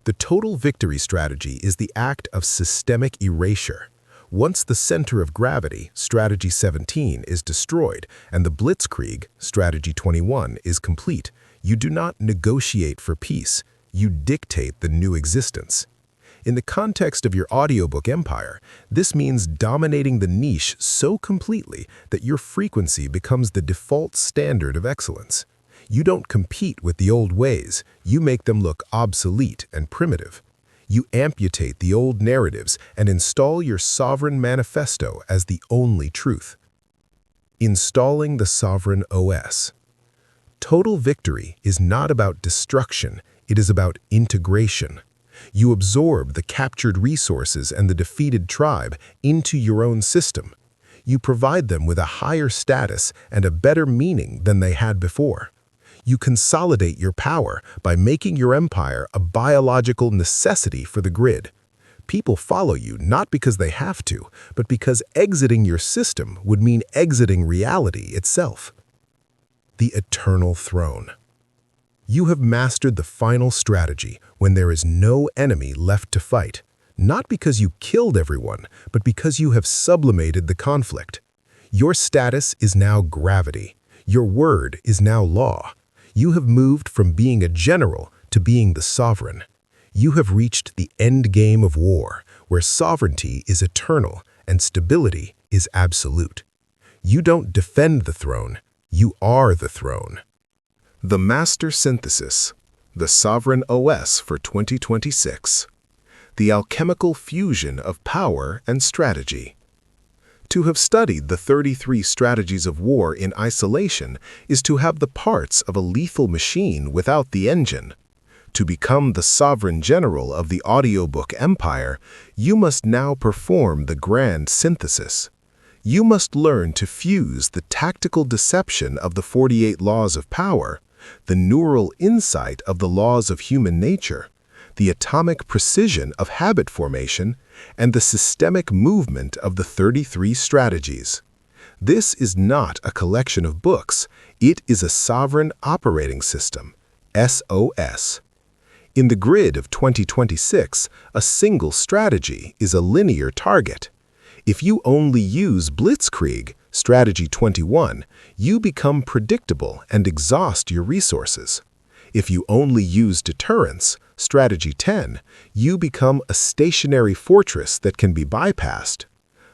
The total victory strategy is the act of systemic erasure. Once the center of gravity, strategy 17, is destroyed and the blitzkrieg, strategy 21, is complete, you do not negotiate for peace, you dictate the new existence. In the context of your audiobook empire, this means dominating the niche so completely that your frequency becomes the default standard of excellence. You don't compete with the old ways, you make them look obsolete and primitive. You amputate the old narratives and install your sovereign manifesto as the only truth. Installing the sovereign OS. Total victory is not about destruction, it is about integration. You absorb the captured resources and the defeated tribe into your own system. You provide them with a higher status and a better meaning than they had before. You consolidate your power by making your empire a biological necessity for the grid. People follow you not because they have to, but because exiting your system would mean exiting reality itself. The eternal throne. You have mastered the final strategy when there is no enemy left to fight, not because you killed everyone, but because you have sublimated the conflict. Your status is now gravity. Your word is now law. You have moved from being a general to being the sovereign. You have reached the end game of war, where sovereignty is eternal and stability is absolute. You don't defend the throne, you are the throne. The Master Synthesis, the Sovereign OS for 2026. The alchemical fusion of power and strategy. To have studied the 33 strategies of war in isolation is to have the parts of a lethal machine without the engine. To become the sovereign general of the audiobook empire, you must now perform the grand synthesis. You must learn to fuse the tactical deception of the 48 laws of power, the neural insight of the laws of human nature, the atomic precision of habit formation, and the systemic movement of the 33 strategies. This is not a collection of books, it is a sovereign operating system, SOS. In the grid of 2026, a single strategy is a linear target. If you only use blitzkrieg, strategy 21, you become predictable and exhaust your resources. If you only use deterrence, strategy 10, you become a stationary fortress that can be bypassed.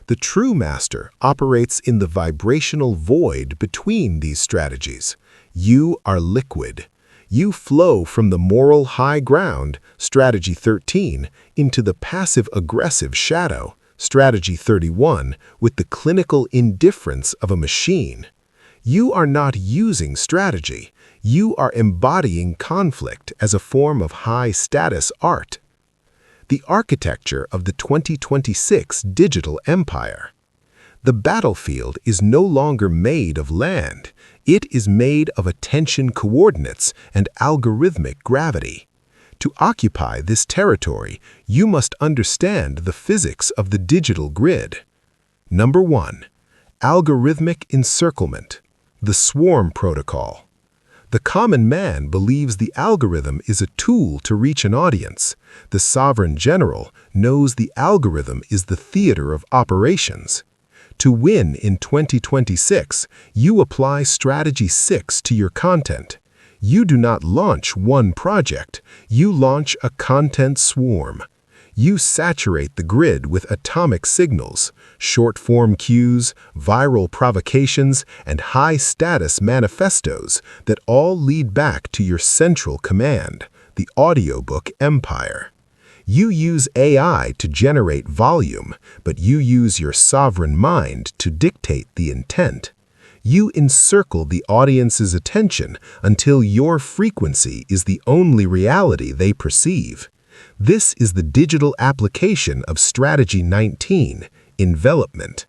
The true master operates in the vibrational void between these strategies. You are liquid. You flow from the moral high ground, strategy 13, into the passive-aggressive shadow, strategy 31, with the clinical indifference of a machine. You are not using strategy. You are embodying conflict as a form of high-status art. The architecture of the 2026 digital empire. The battlefield is no longer made of land. It is made of attention coordinates and algorithmic gravity. To occupy this territory, you must understand the physics of the digital grid. Number 1. Algorithmic encirclement. The swarm protocol. The common man believes the algorithm is a tool to reach an audience. The sovereign general knows the algorithm is the theater of operations. To win in 2026, you apply strategy 6 to your content. You do not launch one project, you launch a content swarm. You saturate the grid with atomic signals, short-form cues, viral provocations, and high-status manifestos that all lead back to your central command, the audiobook empire. You use AI to generate volume, but you use your sovereign mind to dictate the intent. You encircle the audience's attention until your frequency is the only reality they perceive. This is the digital application of strategy 19, envelopment.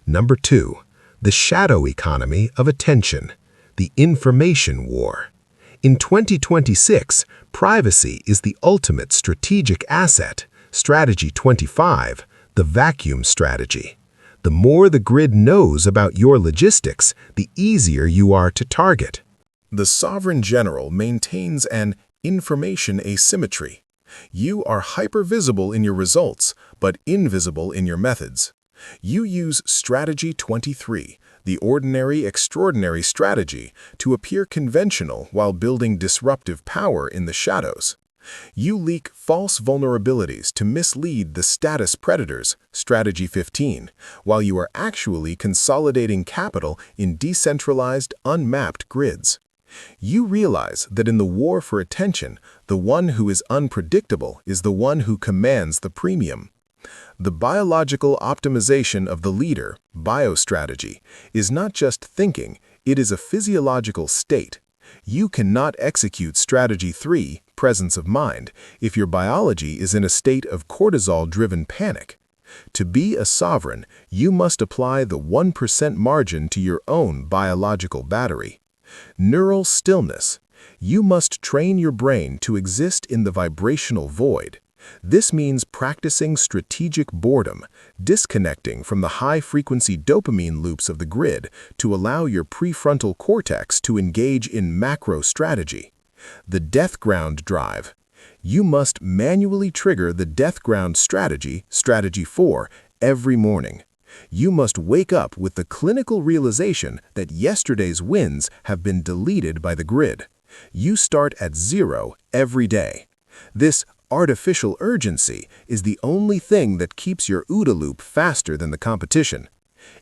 Number 2, the shadow economy of attention, the information war. In 2026, privacy is the ultimate strategic asset, strategy 25, the vacuum strategy. The more the grid knows about your logistics, the easier you are to target. The sovereign general maintains an information asymmetry. You are hyper-visible in your results, but invisible in your methods. You use Strategy 23, the ordinary extraordinary strategy, to appear conventional while building disruptive power in the shadows. You leak false vulnerabilities to mislead the status predators, Strategy 15, while you are actually consolidating capital in decentralized, unmapped grids. You realize that in the war for attention, the one who is unpredictable is the one who commands the premium. The biological optimization of the leader, biostrategy, is not just thinking, it is a physiological state. You cannot execute Strategy 3, presence of mind, if your biology is in a state of cortisol-driven panic. To be a sovereign, you must apply the 1% margin to your own biological battery. Neural stillness. You must train your brain to exist in the vibrational void. This means practicing strategic boredom, disconnecting from the high-frequency dopamine loops of the grid to allow your prefrontal cortex to engage in macro strategy. The death ground drive. You must manually trigger the death ground strategy, Strategy 4, every morning. You must wake up with the clinical realization that yesterday's wins have been deleted by the grid. You start at 0 every day. This artificial urgency is the only thing that keeps your OODA loop faster than the competition.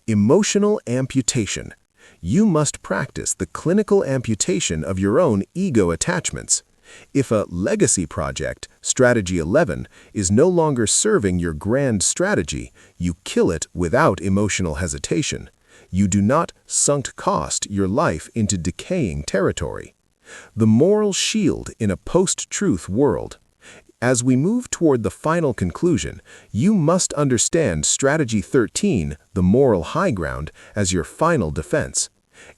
Emotional amputation. You must practice the clinical amputation of your own ego attachments. If a legacy project, Strategy 11, is no longer serving your grand strategy, you kill it without emotional hesitation. You do not sunk cost your life into decaying territory. The moral shield in a post-truth world. As we move toward the final conclusion, you must understand Strategy 13, the moral high ground, as your final defense.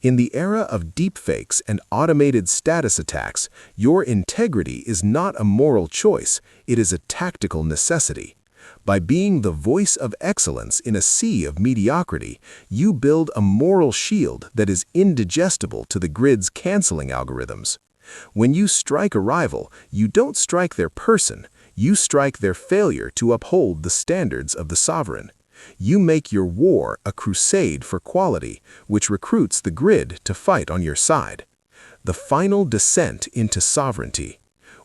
In the era of deepfakes and automated status attacks, your integrity is not a moral choice, it is a tactical necessity. By being the voice of excellence in a sea of mediocrity, you build a moral shield that is indigestible to the grid's canceling algorithms. When you strike a rival, you don't strike their person, you strike their failure to uphold the standards of the sovereign. You make your war a crusade for quality, which recruits the grid to fight on your side. The final descent into sovereignty.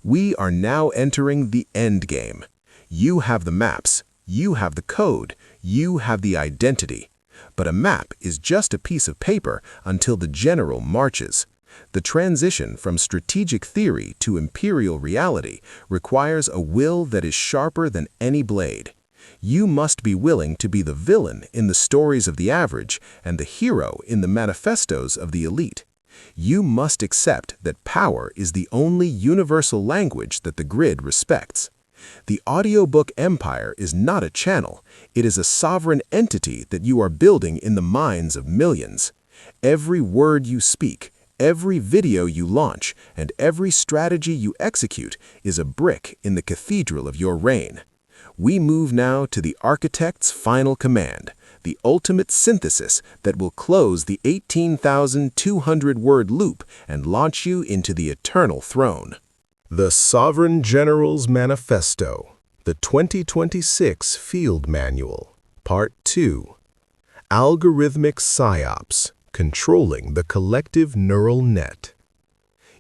We are now entering the end game. You have the maps, you have the code, you have the identity. But a map is just a piece of paper until the general marches. The transition from strategic theory to imperial reality requires a will that is sharper than any blade. You must be willing to be the villain in the stories of the average and the hero in the manifestos of the elite. You must accept that power is the only universal language that the grid respects. The audiobook empire is not a channel, it is a sovereign entity that you are building in the minds of millions. Every word you speak, every video you launch, and every strategy you execute is a brick in the cathedral of your reign. We move now to the architect's final command, the ultimate synthesis that will close the 18,200-word loop and launch you into the eternal throne. The Sovereign General's Manifesto, the 2026 Field Manual, Part 2. Algorithmic Psyops, Controlling the Collective Neural Net.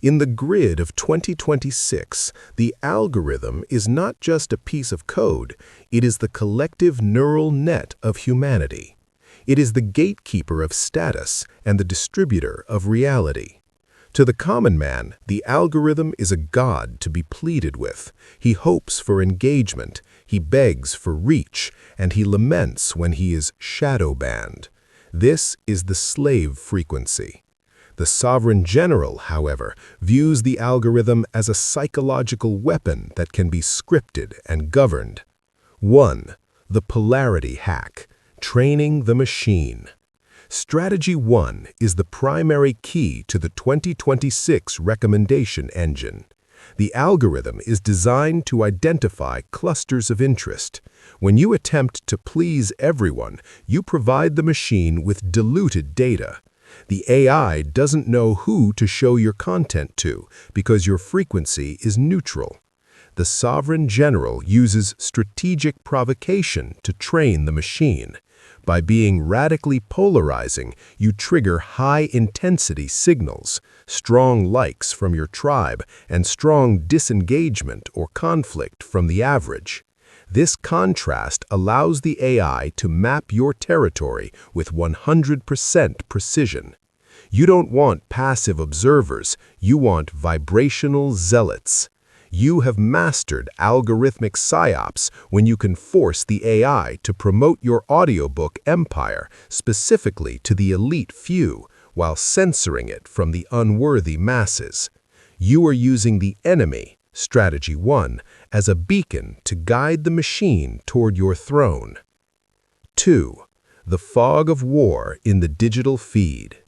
In the grid of 2026, the algorithm is not just a piece of code, it is the collective neural net of humanity. It is the gatekeeper of status and the distributor of reality. To the common man, the algorithm is a god to be pleaded with. He hopes for engagement, he begs for reach, and he laments when he is shadow banned. This is the slave frequency. The Sovereign General, however, views the algorithm as a psychological weapon that can be scripted and governed. 1. The polarity hack, training the machine. Strategy 1 is the primary key to the 2026 recommendation engine. The algorithm is designed to identify clusters of interest. When you attempt to please everyone, you provide the machine with diluted data. The AI doesn't know who to show your content to because your frequency is neutral. The sovereign general uses strategic provocation to train the machine. By being radically polarizing, you trigger high-intensity signals, strong likes from your tribe, and strong disengagement or conflict from the average. This contrast allows the AI to map your territory with 100% precision. You don't want passive observers, you want vibrational zealots. You have mastered algorithmic psyops when you can force the AI to promote your audiobook empire specifically to the elite few while censoring it from the unworthy masses. You are using the enemy, Strategy 1, as a beacon to guide the machine toward your throne. 2. The fog of war in the digital feed.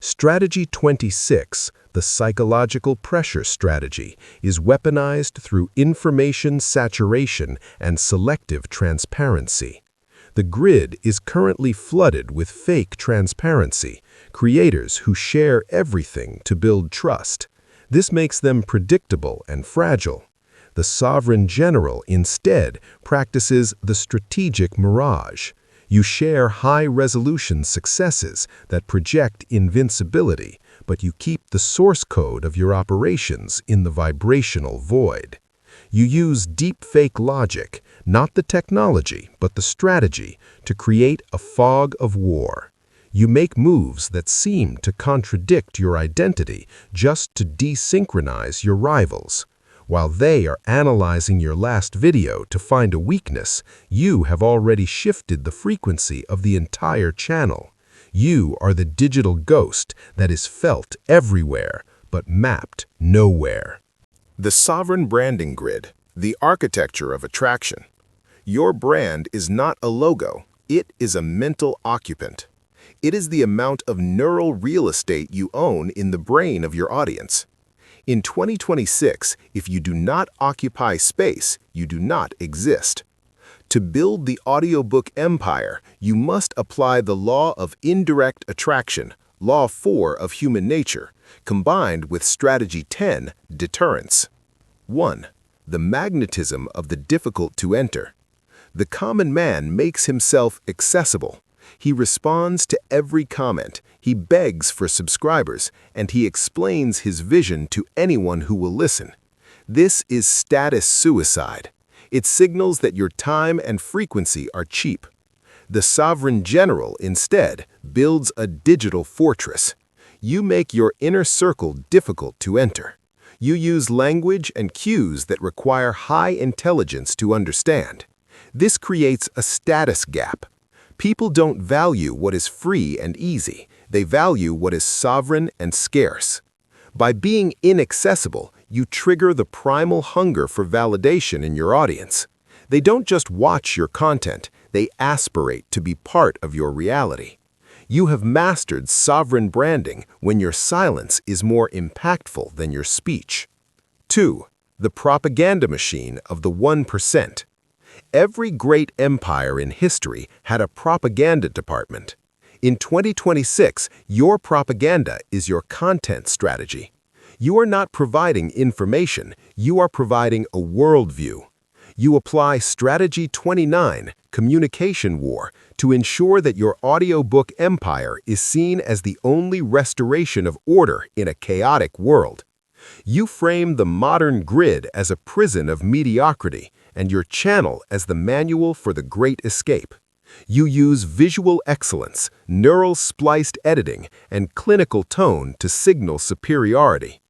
Strategy 26, the psychological pressure strategy, is weaponized through information saturation and selective transparency. The grid is currently flooded with fake transparency, creators who share everything to build trust. This makes them predictable and fragile. The sovereign general instead practices the strategic mirage. You share high-resolution successes that project invincibility, but you keep the source code of your operations in the vibrational void. You use deepfake logic, not the technology, but the strategy, to create a fog of war. You make moves that seem to contradict your identity just to desynchronize your rivals. While they are analyzing your last video to find a weakness, you have already shifted the frequency of the entire channel. You are the digital ghost that is felt everywhere, but mapped nowhere. The sovereign branding grid, the architecture of attraction. Your brand is not a logo, it is a mental occupant. It is the amount of neural real estate you own in the brain of your audience. In 2026, if you do not occupy space, you do not exist. To build the audiobook empire, you must apply the law of indirect attraction, Law 4 of human nature, combined with Strategy 10, deterrence. 1. The magnetism of the difficult to enter. The common man makes himself accessible. He responds to every comment, he begs for subscribers, and he explains his vision to anyone who will listen. This is status suicide. It signals that your time and frequency are cheap. The sovereign general, instead, builds a digital fortress. You make your inner circle difficult to enter. You use language and cues that require high intelligence to understand. This creates a status gap. People don't value what is free and easy. They value what is sovereign and scarce. By being inaccessible, you trigger the primal hunger for validation in your audience. They don't just watch your content, they aspirate to be part of your reality. You have mastered sovereign branding when your silence is more impactful than your speech. 2. The propaganda machine of the 1%. Every great empire in history had a propaganda department. In 2026, your propaganda is your content strategy. You are not providing information, you are providing a worldview. You apply Strategy 29, Communication War, to ensure that your audiobook empire is seen as the only restoration of order in a chaotic world. You frame the modern grid as a prison of mediocrity, and your channel as the manual for the great escape. You use visual excellence, neural spliced editing, and clinical tone to signal superiority.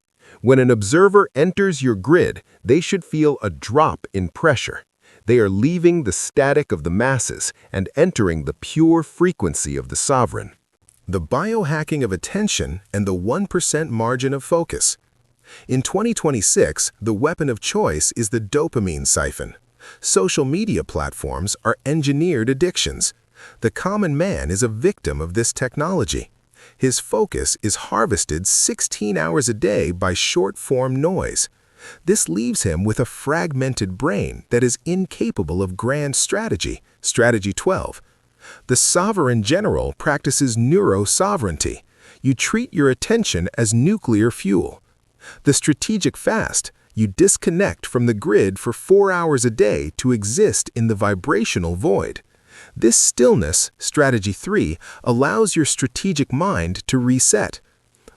When an observer enters your grid, they should feel a drop in pressure. They are leaving the static of the masses and entering the pure frequency of the sovereign. The biohacking of attention and the 1% margin of focus. In 2026, the weapon of choice is the dopamine siphon. Social media platforms are engineered addictions. The common man is a victim of this technology. His focus is harvested 16 hours a day by short-form noise. This leaves him with a fragmented brain that is incapable of grand strategy, Strategy 12. The sovereign general practices neuro-sovereignty. You treat your attention as nuclear fuel. The strategic fast, You disconnect from the grid for 4 hours a day to exist in the vibrational void. This stillness, strategy 3, allows your strategic mind to reset.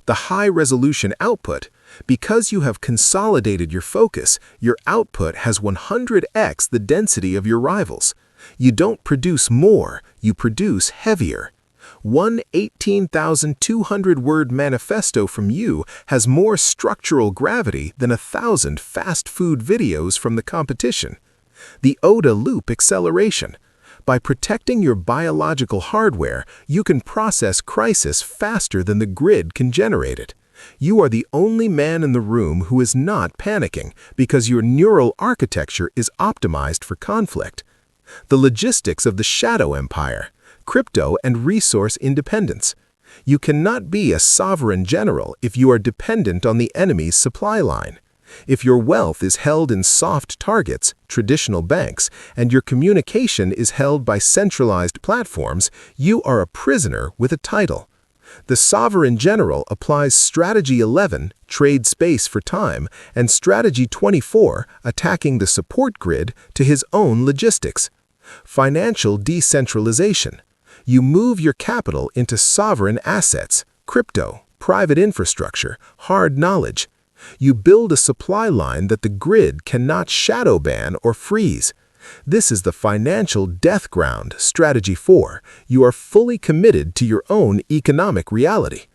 The high-resolution output. Because you have consolidated your focus, your output has 100x the density of your rivals. You don't produce more, you produce heavier. One 18,200-word manifesto from you has more structural gravity than 1,000 fast food videos from the competition. The ODA loop acceleration. By protecting your biological hardware, you can process crisis faster than the grid can generate it. You are the only man in the room who is not panicking because your neural architecture is optimized for conflict. The logistics of the shadow empire, crypto and resource independence. You cannot be a sovereign general if you are dependent on the enemy's supply line. If your wealth is held in soft targets, traditional banks, and your communication is held by centralized platforms, you are a prisoner with a title. The sovereign general applies Strategy 11, trade space for time, and Strategy 24, attacking the support grid, to his own logistics. Financial decentralization. You move your capital into sovereign assets, crypto, private infrastructure, hard knowledge. You build a supply line that the grid cannot shadow ban or freeze. This is the financial death ground, strategy 4. You are fully committed to your own economic reality.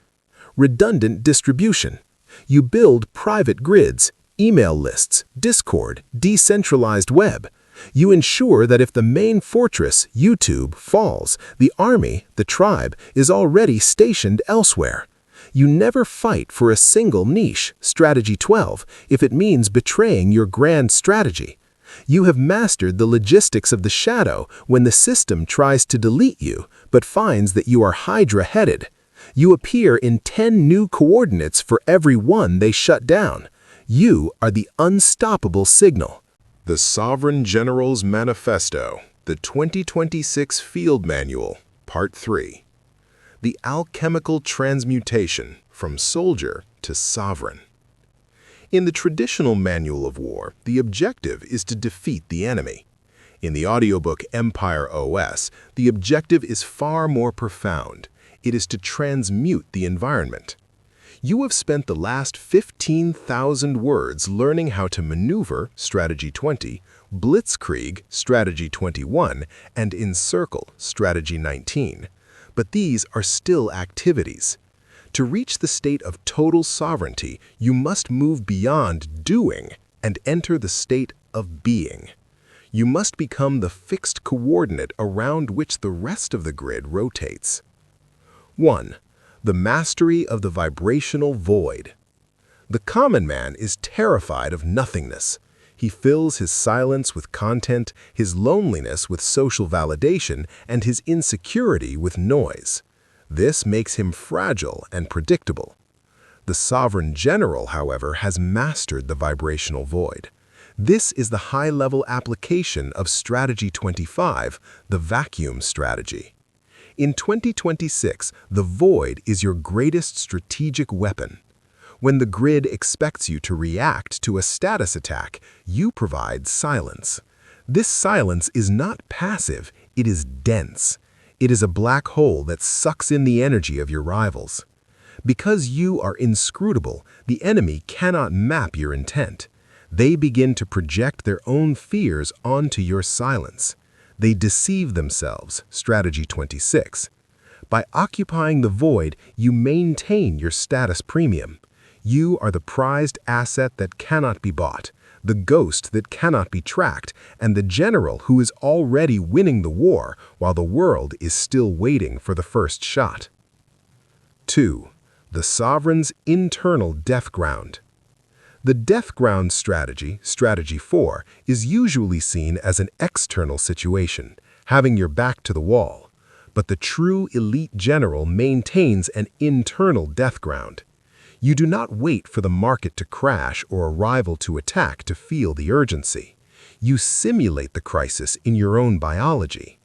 Redundant distribution. You build private grids, email lists, Discord, decentralized web. You ensure that if the main fortress, YouTube, falls, the army, the tribe, is already stationed elsewhere. You never fight for a single niche, strategy 12, if it means betraying your grand strategy. You have mastered the logistics of the shadow when the system tries to delete you, but finds that you are Hydra-headed. You appear in 10 new coordinates for every one they shut down. You are the unstoppable signal. The Sovereign General's Manifesto, the 2026 Field Manual, Part 3. The Alchemical Transmutation from Soldier to Sovereign. In the traditional manual of war, the objective is to defeat the enemy. In the audiobook Empire OS, the objective is far more profound. It is to transmute the environment. You have spent the last 15,000 words learning how to maneuver, strategy 20, blitzkrieg, strategy 21, and encircle, strategy 19. But these are still activities. To reach the state of total sovereignty, you must move beyond doing and enter the state of being. You must become the fixed coordinate around which the rest of the grid rotates. 1. The mastery of the vibrational void. The common man is terrified of nothingness. He fills his silence with content, his loneliness with social validation, and his insecurity with noise. This makes him fragile and predictable. The sovereign general, however, has mastered the vibrational void. This is the high-level application of Strategy 25, the vacuum strategy. In 2026, the void is your greatest strategic weapon. When the grid expects you to react to a status attack, you provide silence. This silence is not passive, it is dense. It is a black hole that sucks in the energy of your rivals. Because you are inscrutable, the enemy cannot map your intent. They begin to project their own fears onto your silence. They deceive themselves, strategy 26. By occupying the void, you maintain your status premium. You are the prized asset that cannot be bought, the ghost that cannot be tracked, and the general who is already winning the war while the world is still waiting for the first shot. 2. The sovereign's internal death ground. The death ground strategy, strategy 4, is usually seen as an external situation, having your back to the wall. But the true elite general maintains an internal death ground. You do not wait for the market to crash or a rival to attack to feel the urgency. You simulate the crisis in your own biology.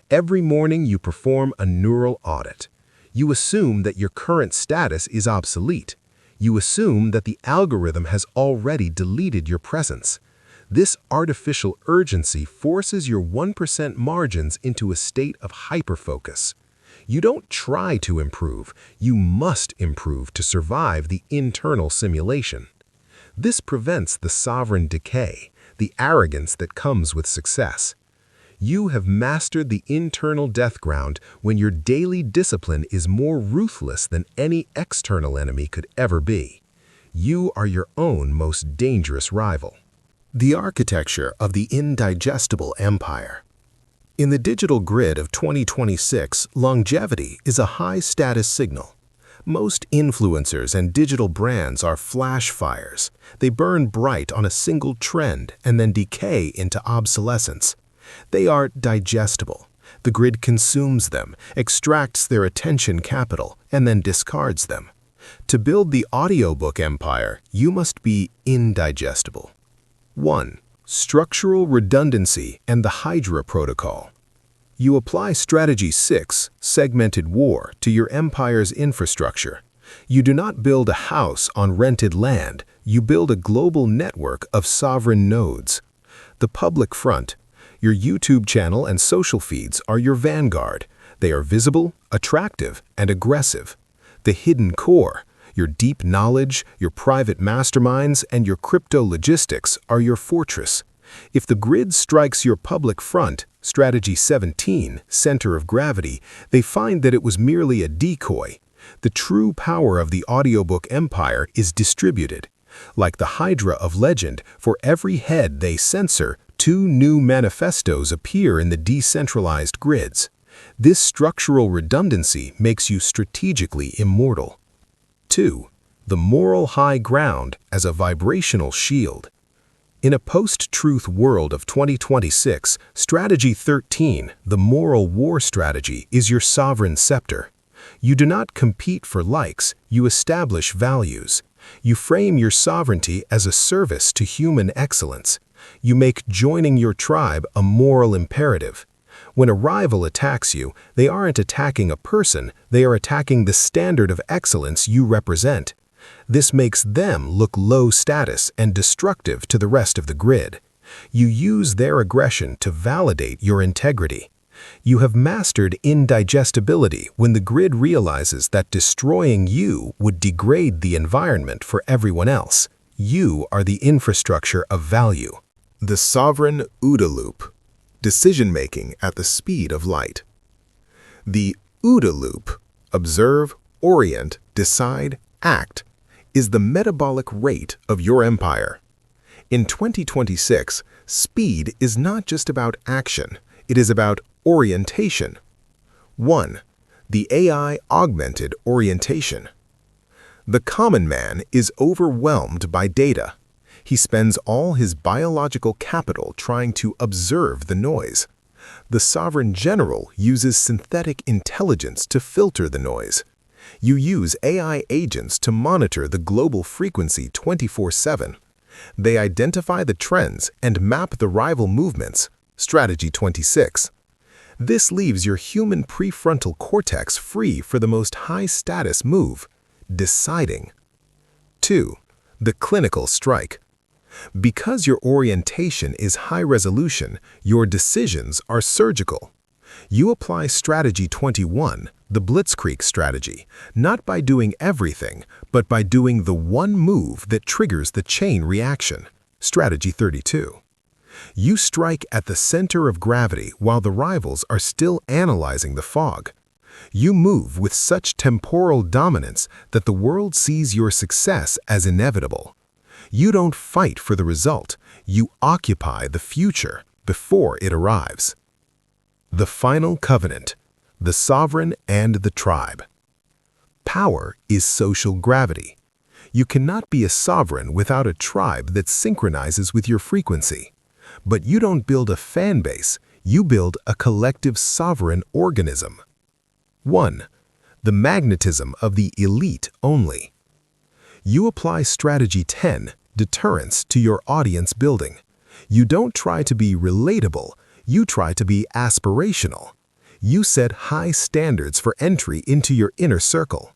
Every morning you perform a neural audit. You assume that your current status is obsolete. You assume that the algorithm has already deleted your presence. This artificial urgency forces your 1% margins into a state of hyperfocus. You don't try to improve, you must improve to survive the internal simulation. This prevents the sovereign decay, the arrogance that comes with success. You have mastered the internal death ground when your daily discipline is more ruthless than any external enemy could ever be. You are your own most dangerous rival. The architecture of the indigestible empire. In the digital grid of 2026, longevity is a high-status signal. Most influencers and digital brands are flash fires. They burn bright on a single trend and then decay into obsolescence. They are digestible. The grid consumes them, extracts their attention capital, and then discards them. To build the audiobook empire, you must be indigestible. 1. Structural redundancy and the Hydra protocol. You apply Strategy 6, segmented war, to your empire's infrastructure. You do not build a house on rented land, you build a global network of sovereign nodes. The public front. Your YouTube channel and social feeds are your vanguard. They are visible, attractive, and aggressive. The hidden core. Your deep knowledge, your private masterminds, and your crypto logistics are your fortress. If the grid strikes your public front, Strategy 17, center of gravity, they find that it was merely a decoy. The true power of the audiobook empire is distributed. Like the Hydra of legend, for every head they censor, 2 new manifestos appear in the decentralized grids. This structural redundancy makes you strategically immortal. 2. The moral high ground as a vibrational shield. In a post-truth world of 2026, Strategy 13, the moral war strategy, is your sovereign scepter. You do not compete for likes, you establish values. You frame your sovereignty as a service to human excellence. You make joining your tribe a moral imperative. When a rival attacks you, they aren't attacking a person, they are attacking the standard of excellence you represent. This makes them look low status and destructive to the rest of the grid. You use their aggression to validate your integrity. You have mastered indigestibility when the grid realizes that destroying you would degrade the environment for everyone else. You are the infrastructure of value. The sovereign OODA loop. Decision-making at the speed of light. The OODA loop, observe, orient, decide, act, is the metabolic rate of your empire. In 2026, speed is not just about action, it is about orientation. 1. The AI augmented orientation. The common man is overwhelmed by data. He spends all his biological capital trying to observe the noise. The sovereign general uses synthetic intelligence to filter the noise. You use AI agents to monitor the global frequency 24/7. They identify the trends and map the rival movements. Strategy 26. This leaves your human prefrontal cortex free for the most high-status move, deciding. 2. The clinical strike. Because your orientation is high resolution, your decisions are surgical. You apply Strategy 21, the Blitzkrieg strategy, not by doing everything, but by doing the one move that triggers the chain reaction. Strategy 32. You strike at the center of gravity while the rivals are still analyzing the fog. You move with such temporal dominance that the world sees your success as inevitable. You don't fight for the result, you occupy the future before it arrives. The final covenant, the sovereign and the tribe. Power is social gravity. You cannot be a sovereign without a tribe that synchronizes with your frequency. But you don't build a fan base, you build a collective sovereign organism. 1. The magnetism of the elite only. You apply Strategy 10, deterrence, to your audience building. You don't try to be relatable, you try to be aspirational. You set high standards for entry into your inner circle.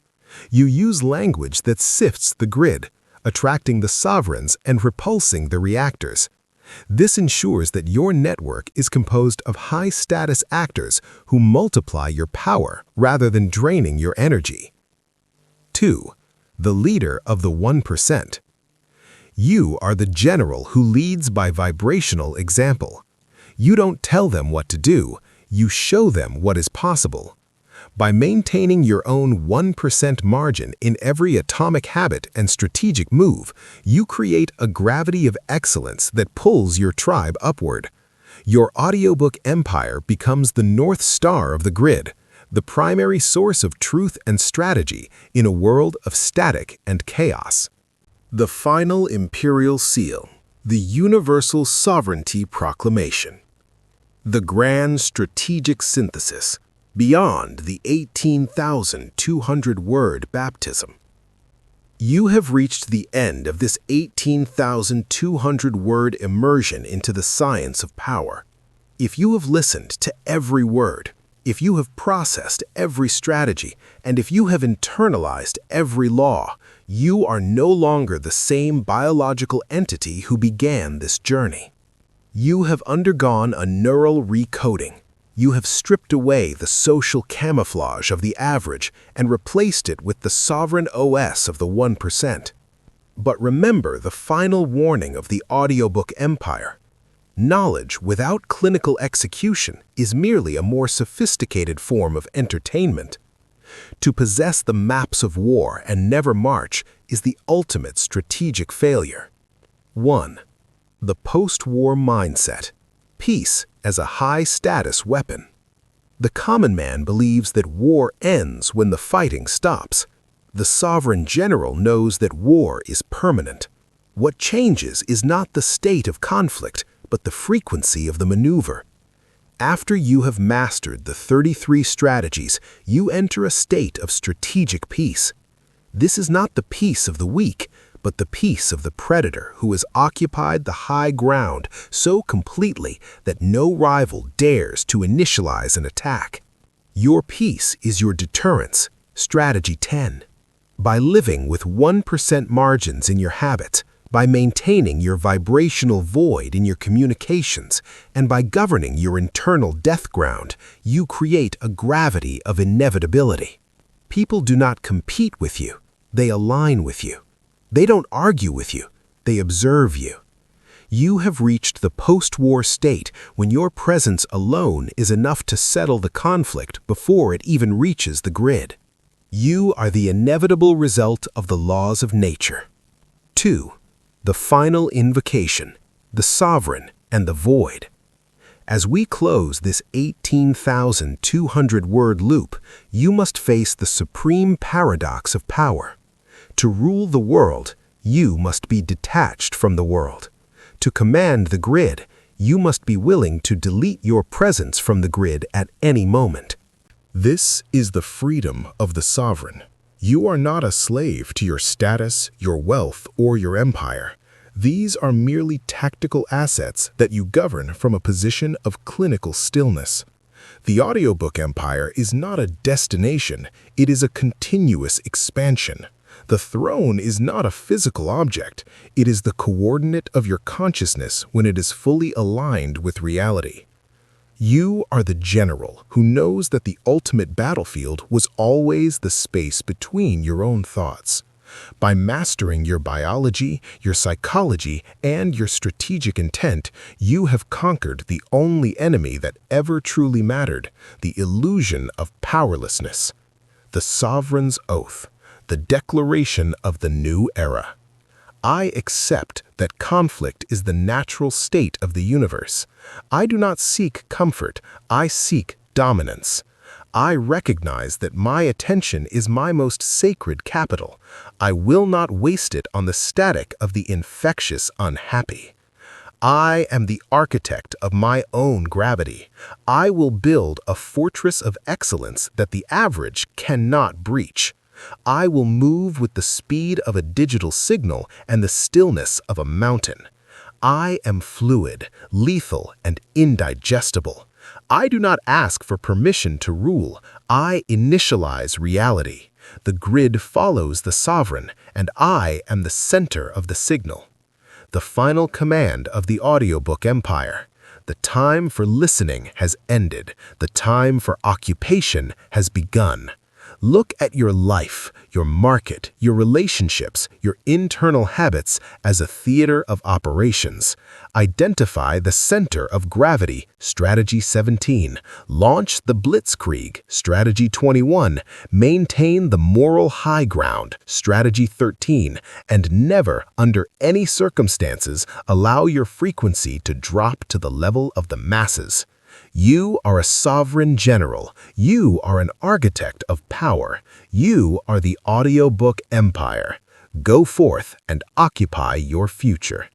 You use language that sifts the grid, attracting the sovereigns and repulsing the reactors. This ensures that your network is composed of high-status actors who multiply your power rather than draining your energy. 2. The leader of the 1%. You are the general who leads by vibrational example. You don't tell them what to do, you show them what is possible. By maintaining your own 1% margin in every atomic habit and strategic move, you create a gravity of excellence that pulls your tribe upward. Your audiobook empire becomes the North Star of the grid, the primary source of truth and strategy in a world of static and chaos. The final imperial seal, the Universal Sovereignty Proclamation. The grand strategic synthesis, beyond the 18,200-word baptism. You have reached the end of this 18,200-word immersion into the science of power. If you have listened to every word, if you have processed every strategy, and if you have internalized every law, you are no longer the same biological entity who began this journey. You have undergone a neural recoding. You have stripped away the social camouflage of the average and replaced it with the sovereign OS of the 1%. But remember the final warning of the audiobook empire. Knowledge without clinical execution is merely a more sophisticated form of entertainment. To possess the maps of war and never march is the ultimate strategic failure. 1. The post-war mindset. Peace as a high-status weapon. The common man believes that war ends when the fighting stops. The sovereign general knows that war is permanent. What changes is not the state of conflict, but the frequency of the maneuver. After you have mastered the 33 strategies, you enter a state of strategic peace. This is not the peace of the weak, but the peace of the predator who has occupied the high ground so completely that no rival dares to initialize an attack. Your peace is your deterrence, strategy 10. By living with 1% margins in your habits, by maintaining your vibrational void in your communications, and by governing your internal death ground, you create a gravity of inevitability. People do not compete with you, they align with you. They don't argue with you, they observe you. You have reached the post-war state when your presence alone is enough to settle the conflict before it even reaches the grid. You are the inevitable result of the laws of nature. 2. The final invocation, the sovereign and the void. As we close this 18,200-word loop, you must face the supreme paradox of power. To rule the world, you must be detached from the world. To command the grid, you must be willing to delete your presence from the grid at any moment. This is the freedom of the sovereign. You are not a slave to your status, your wealth, or your empire. These are merely tactical assets that you govern from a position of clinical stillness. The audiobook empire is not a destination, it is a continuous expansion. The throne is not a physical object, it is the coordinate of your consciousness when it is fully aligned with reality. You are the general who knows that the ultimate battlefield was always the space between your own thoughts. By mastering your biology, your psychology, and your strategic intent, you have conquered the only enemy that ever truly mattered, the illusion of powerlessness. The sovereign's oath. The declaration of the new era. I accept that conflict is the natural state of the universe. I do not seek comfort, I seek dominance. I recognize that my attention is my most sacred capital. I will not waste it on the static of the infectious unhappy. I am the architect of my own gravity. I will build a fortress of excellence that the average cannot breach. I will move with the speed of a digital signal and the stillness of a mountain. I am fluid, lethal, and indigestible. I do not ask for permission to rule. I initialize reality. The grid follows the sovereign, and I am the center of the signal. The final command of the audiobook empire. The time for listening has ended. The time for occupation has begun. Look at your life, your market, your relationships, your internal habits as a theater of operations. Identify the center of gravity, Strategy 17. Launch the Blitzkrieg, Strategy 21. Maintain the moral high ground, Strategy 13. And never, under any circumstances, allow your frequency to drop to the level of the masses. You are a sovereign general. You are an architect of power. You are the audiobook empire. Go forth and occupy your future.